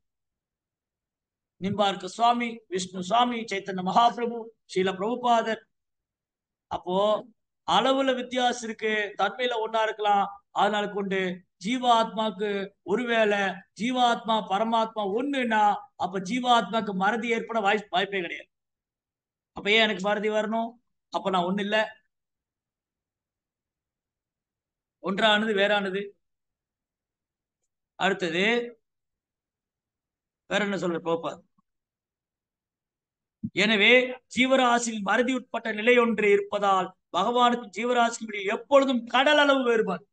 நிம்பார்க்க சுவாமி, விஷ்ணு சுவாமி, சைத்தன்ய மகாபிரபு, ஸ்ரீல பிரபுபாதர். அப்போ அளவுல வித்தியாசம் இருக்கு, தன்மையில ஒன்னா இருக்கலாம். அதனால கொண்டு ஜீவாத்மாக்கு ஒருவேளை ஜீவாத்மா பரமாத்மா ஒண்ணுன்னா அப்ப ஜீவாத்மாக்கு மறதி ஏற்பட வாய்ப்பே கிடையாது. அப்ப ஏன் எனக்கு மறதி வரணும்? அப்ப நான் ஒண்ணு இல்ல, ஒன்றானது வேறானது. அடுத்தது வேற என்ன சொல்ற போப்பா? எனவே ஜீவராசியில் மறதி உட்பட்ட நிலை ஒன்று இருப்பதால் பகவானுக்கு ஜீவராசிக்கு எப்பொழுதும் கடல் அளவு வேறுபாடு.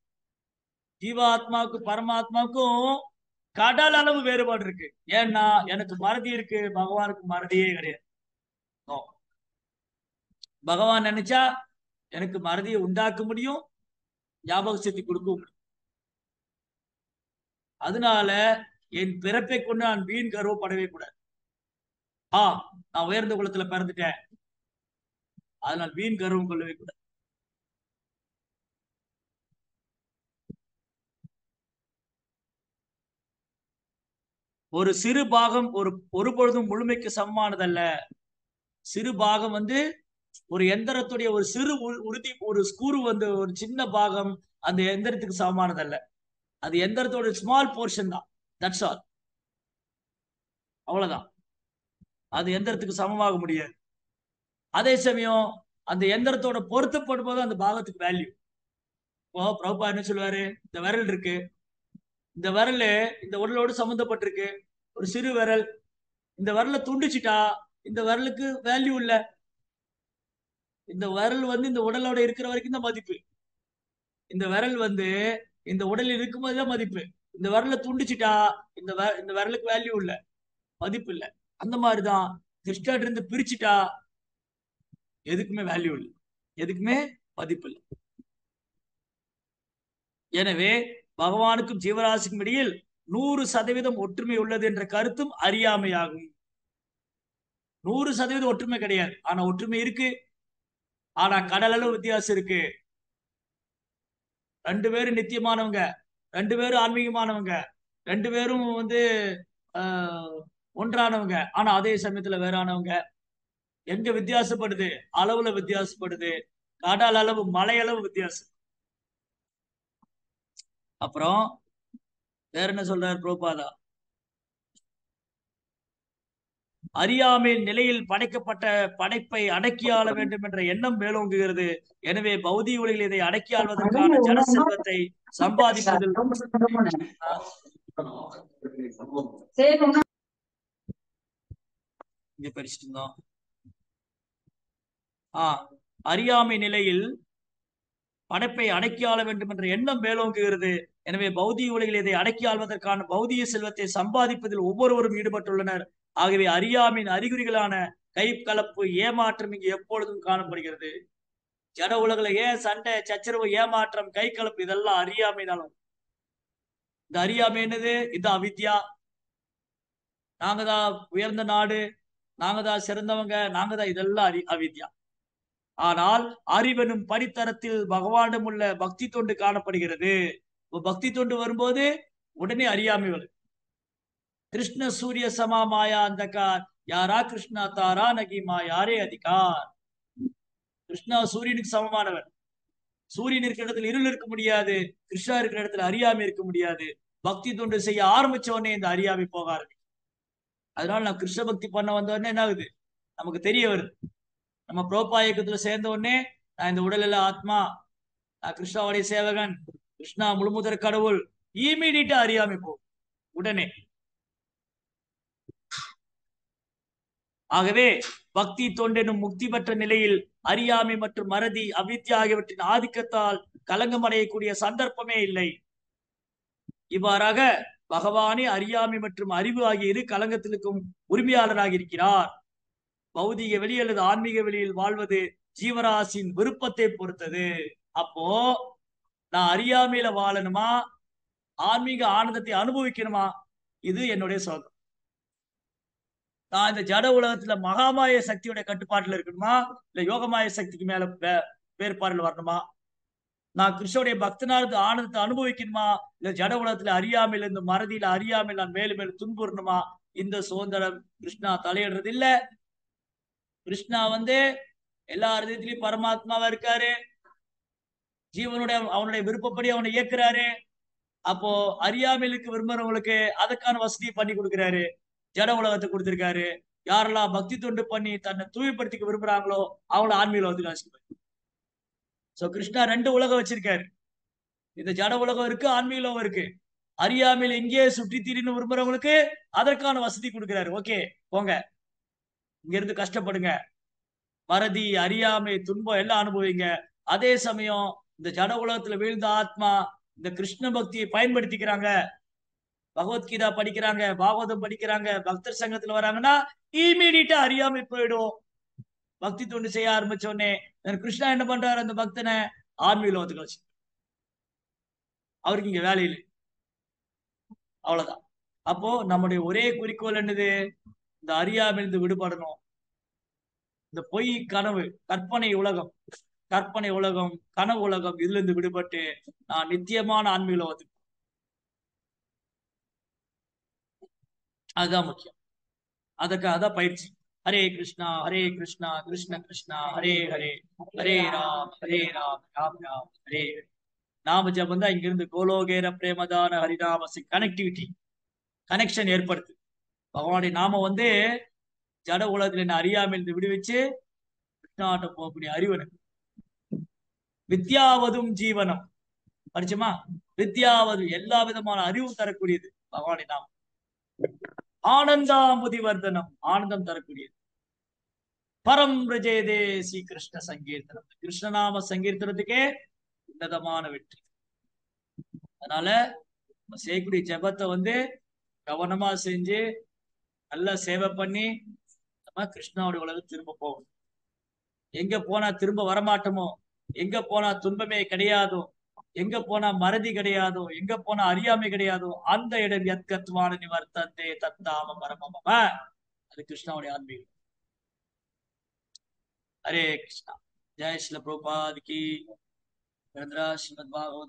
ஜீவாத்மாவுக்கு பரமாத்மாவுக்கும் கடல் அளவு வேறுபாடு இருக்கு. ஏன்னா எனக்கு மறதி இருக்கு, பகவானுக்கு மறதியே கிடையாது. பகவான் நினைச்சா எனக்கு மறதியை உண்டாக்க முடியும், ஞாபக சக்தி கொடுக்க முடியும். அதனால என் பிறப்பை கொண்டு நான் வீண் கர்வப்படவே கூடாது. நான் உயர்ந்த குலத்துல பிறந்துட்டேன், அதனால் வீண் கர்வம் கொள்ளவே கூடாது. ஒரு சிறு பாகம் ஒரு பொழுதும் முழுமைக்கு சமமானதல்ல. சிறு பாகம் வந்து ஒரு எந்திரத்துடைய ஒரு சிறு உறுதி, ஒரு ஸ்கூரு வந்து ஒரு சின்ன பாகம் அந்த எந்திரத்துக்கு சமமானதல்ல. அது எந்திரத்தோட ஸ்மால் போர்ஷன் தான், தட்ஸ் ஆல், அவ்வளவுதான். அது எந்திரத்துக்கு சமமாக முடியாது. அதே சமயம் அந்த எந்திரத்தோட பொருத்தப்படும் போது அந்த பாகத்துக்கு வேல்யூ. இப்போ பிரபுபா என்ன சொல்லுவாரு, இந்த விரல் இருக்கு, இந்த விரல் இந்த உடலோடு சம்பந்தப்பட்டிருக்கு, ஒரு சிறு விரல். இந்த விரலை துண்டிச்சுட்டா இந்த விரலுக்கு வேல்யூ இல்ல. இந்த விரல் வந்து இந்த உடலோட இருக்கிற வரைக்கும் தான் மதிப்பு. இந்த விரல் வந்து இந்த உடலில் இருக்கும்போது தான் மதிப்பு. இந்த விரலை துண்டிச்சுட்டா இந்த விரலுக்கு வேல்யூ இல்ல, மதிப்பு இல்ல. அந்த மாதிரிதான் கிருஷ்ணர் இருந்து பிரிச்சுட்டா எதுக்குமே வேல்யூ இல்லை, எதுக்குமே மதிப்பு இல்லை. எனவே பகவானுக்கும் ஜீவராசிக்கும் இடையில் 100% ஒற்றுமை உள்ளது என்ற கருத்தும் அறியாமையாகும். 100% ஒற்றுமை கிடையாது, ஆனா ஒற்றுமை இருக்கு. ஆனா கடல் அளவு வித்தியாசம் இருக்கு. ரெண்டு பேரும் நித்தியமானவங்க, ரெண்டு பேரும் ஆன்மீகமானவங்க, ரெண்டு பேரும் ஆஹ், ஒன்றானவங்க. ஆனா அதே சமயத்துல வேறானவங்க. எங்க வித்தியாசப்படுது? அளவுல வித்தியாசப்படுது. கடல் அளவு, மலை அளவு வித்தியாசம். அப்புறம் வேற என்ன சொல்றாரு பிரபுபாதா? அறியாமை நிலையில் படைக்கப்பட்ட படைப்பை அடக்கி ஆள வேண்டும் என்ற எண்ணம் மேலோங்குகிறது. எனவே பௌதிக உலகில் இதை அடக்கி ஆள்வதற்கான ஜட செல்வத்தை சம்பாதிப்பதில் இங்க படிச்சுட்டு இருந்தோம். அறியாமை நிலையில் படைப்பை அடக்கி ஆள வேண்டும் என்ற எண்ணம் மேலோங்குகிறது. எனவே பௌதிக உலகில் இதை அடக்கி ஆள்வதற்கான பௌதிக செல்வத்தை சம்பாதிப்பதில் ஒவ்வொருவரும் ஈடுபட்டுள்ளனர். ஆகவே அறியாமையின் அறிகுறிகளான கை கலப்பு, ஏமாற்றம் இங்கு எப்பொழுதும் காணப்படுகிறது. ஜட உலகில ஏன் சண்டை, சச்சரவு, ஏமாற்றம், கை கலப்பு, இதெல்லாம் அறியாமைனாலும். இந்த அறியாமை என்னது? இது அவித்யா. நாங்க தான் உயர்ந்த நாடு, நாங்க தான் சிறந்தவங்க, நாங்க தான், இதெல்லாம் அவித்யா. ஆனால் அறிவெனும் படித்தரத்தில் பகவானிடம் உள்ள பக்தி தொண்டு காணப்படுகிறது. பக்தி தொண்டு வரும்போது உடனே அறியாமை வரும். கிருஷ்ண சூரிய சமா மாயா அந்தகார், யாரா கிருஷ்ணா தாரா நகிமா யாரே அதிகார். கிருஷ்ணா சூரியனுக்கு சமமானவர். சூரியன் இருக்கிற இடத்துல இருள் இருக்க முடியாது, கிருஷ்ணா இருக்கிற இடத்துல அறியாமை இருக்க முடியாது. பக்தி தொண்டு செய்ய ஆரம்பிச்ச உடனே இந்த அறியாமை போக ஆரம்பிக்கும். அதனால நான் கிருஷ்ண பக்தி பண்ண வந்த உடனே என்ன ஆகுது? நமக்கு தெரிய வருது. நம்ம புரோபா இயக்கத்துல சேர்ந்த உடனே நான் இந்த உடல் எல்லாம் ஆத்மா, நான் கிருஷ்ணாவுடைய சேவகன், கிருஷ்ணா முழுமுதற் கடவுள், இமீடியட்டா அறியாமை போகும் உடனே. ஆகவே பக்தி தொண்டெனும் முக்தி பெற்ற நிலையில் அறியாமை மற்றும் மறதி, அவித்யா ஆகியவற்றின் ஆதிக்கத்தால் கலங்கம் அடையக்கூடிய சந்தர்ப்பமே இல்லை. இவ்வாறாக பகவானே அறியாமை மற்றும் அறிவு ஆகிய இரு கலங்கத்திற்கும் உரிமையாளராக இருக்கிறார். பௌதிக வெளி அல்லது ஆன்மீக வெளியில் வாழ்வது ஜீவராசின் விருப்பத்தை பொறுத்தது. அப்போ நான் அறியாமையில வாழணுமா, ஆன்மீக ஆனந்தத்தை அனுபவிக்கணுமா? இது என்னுடைய சோகம். நான் இந்த ஜட உலகத்துல மகாமாய சக்தியோட கட்டுப்பாட்டுல இருக்கணுமா, இல்ல யோகமாய சக்திக்கு மேல வேறுபாடுல வரணுமா? நான் கிருஷ்ணனுடைய பக்தனானது ஆனந்தத்தை அனுபவிக்கணுமா, இல்ல ஜட உலகத்துல அறியாமையில, இந்த மறதியில அறியாமையில் நான் மேலும் மேலும் துன்புறணுமா? இந்த சுதந்திரம் கிருஷ்ணா தலையிடுறது இல்ல. கிருஷ்ணா எல்லா ஹிருதயத்திலையும் பரமாத்மாவா இருக்காரு. ஜீவனுடைய அவனுடைய விருப்பப்படி அவனை இயக்குறாரு. அப்போ அறியாமையிலுக்கு விரும்புறவங்களுக்கு அதுக்கான வசதியை பண்ணி கொடுக்கிறாரு. ஜட உலகத்தை கொடுத்திருக்காரு. யாரெல்லாம் பக்தி தொண்டு பண்ணி தன்னை தூய்மைப்படுத்திக்க விரும்புறாங்களோ அவங்கள ஆன்மீக உலகத்துக்கு ஆசிப்பாரு. சோ கிருஷ்ணா ரெண்டு உலகம் வச்சிருக்காரு. இந்த ஜட உலகம் இருக்கு, ஆன்மீக உலகம் இருக்கு. அறியாமையில இங்கேயே சுற்றி திரின்னு விரும்புறவங்களுக்கு அதற்கான வசதி கொடுக்கிறாரு. ஓகே, போங்க, இங்க இருந்து கஷ்டப்படுங்க, மறதி, அறியாமை, துன்பம் எல்லாம் அனுபவிங்க. அதே சமயம் இந்த ஜட உலகத்துல வீழ்ந்த ஆத்மா இந்த கிருஷ்ண பக்தியை பயன்படுத்திக்கிறாங்க, பகவத்கீதா படிக்கிறாங்க, பாகவதம் படிக்கிறாங்க, பக்தர் சங்கத்துல வராங்கன்னா இமீடியட்டா அறியாமை போயிடும். பக்தி தொண்டு செய்ய ஆரம்பிச்ச உடனே கிருஷ்ணா என்ன பண்றாரு? அந்த பக்தனை ஆன்மீக லோகத்துக்கு வச்சு, அவருக்கு இங்க வேலை இல்லை. அவ்வளவுதான். அப்போ நம்முடைய ஒரே குறிக்கோள் என்னது? இந்த அறியாமையிலிருந்து விடுபடணும். இந்த பொய் கனவு, கற்பனை உலகம், கற்பனை உலகம், கனவு உலகம், இதுல இருந்து விடுபட்டு நான் நித்தியமான ஆன்மீக லோகத்துக்கு, அதுதான் முக்கியம். அதுக்காக தான் பயிற்சி. ஹரே கிருஷ்ணா ஹரே கிருஷ்ணா கிருஷ்ண கிருஷ்ணா ஹரே ஹரே, ஹரே ராம் ராம் ராம் ஹரே ஹரே. நாம ஜபம் தான் இங்கிருந்து கோலோகேர பிரேமதான ஹரிநாம கனெக்டிவிட்டி, கனெக்ஷன் ஏற்படுத்து. பகவானுடைய நாம ஜட உலகத்துல என்ன அறியாமையிலிருந்து விடுவிச்சு கிருஷ்ணாட்ட போகக்கூடிய அறிவு எனக்கு. வித்யாவதும் ஜீவனம் படிச்சுமா? வித்யாவது எல்லா விதமான அறிவும் தரக்கூடியது பகவானுடைய நாமம். ஆனந்தாமுதி வர்தனம், ஆனந்தம் தரக்கூடியது. பரம் பிரஜேதே ஸ்ரீ கிருஷ்ண சங்கீர்த்தனம், கிருஷ்ணநாம சங்கீர்த்தனத்துக்கே உன்னதமான வெற்றி. அதனால செய்யக்கூடிய ஜபத்தை கவனமா செஞ்சு நல்லா சேவை பண்ணி நம்ம கிருஷ்ணாவுடைய உலகம் திரும்ப போகணும். எங்க போனா திரும்ப வரமாட்டோமோ, எங்க போனா துன்பமே கிடையாதோ, எங்க போனா மறதி கிடையாதோ, எங்க போனா அறியாமை கிடையாதோ, அந்த இடம் எத்கத்வான நிவர்த்தந்தே தத்தாம பரமம. அது கிருஷ்ணாவுடைய ஆன்மீகம். ஹரே கிருஷ்ணா. जय श्रील प्रभुपाद की। श्रीमद् भागवत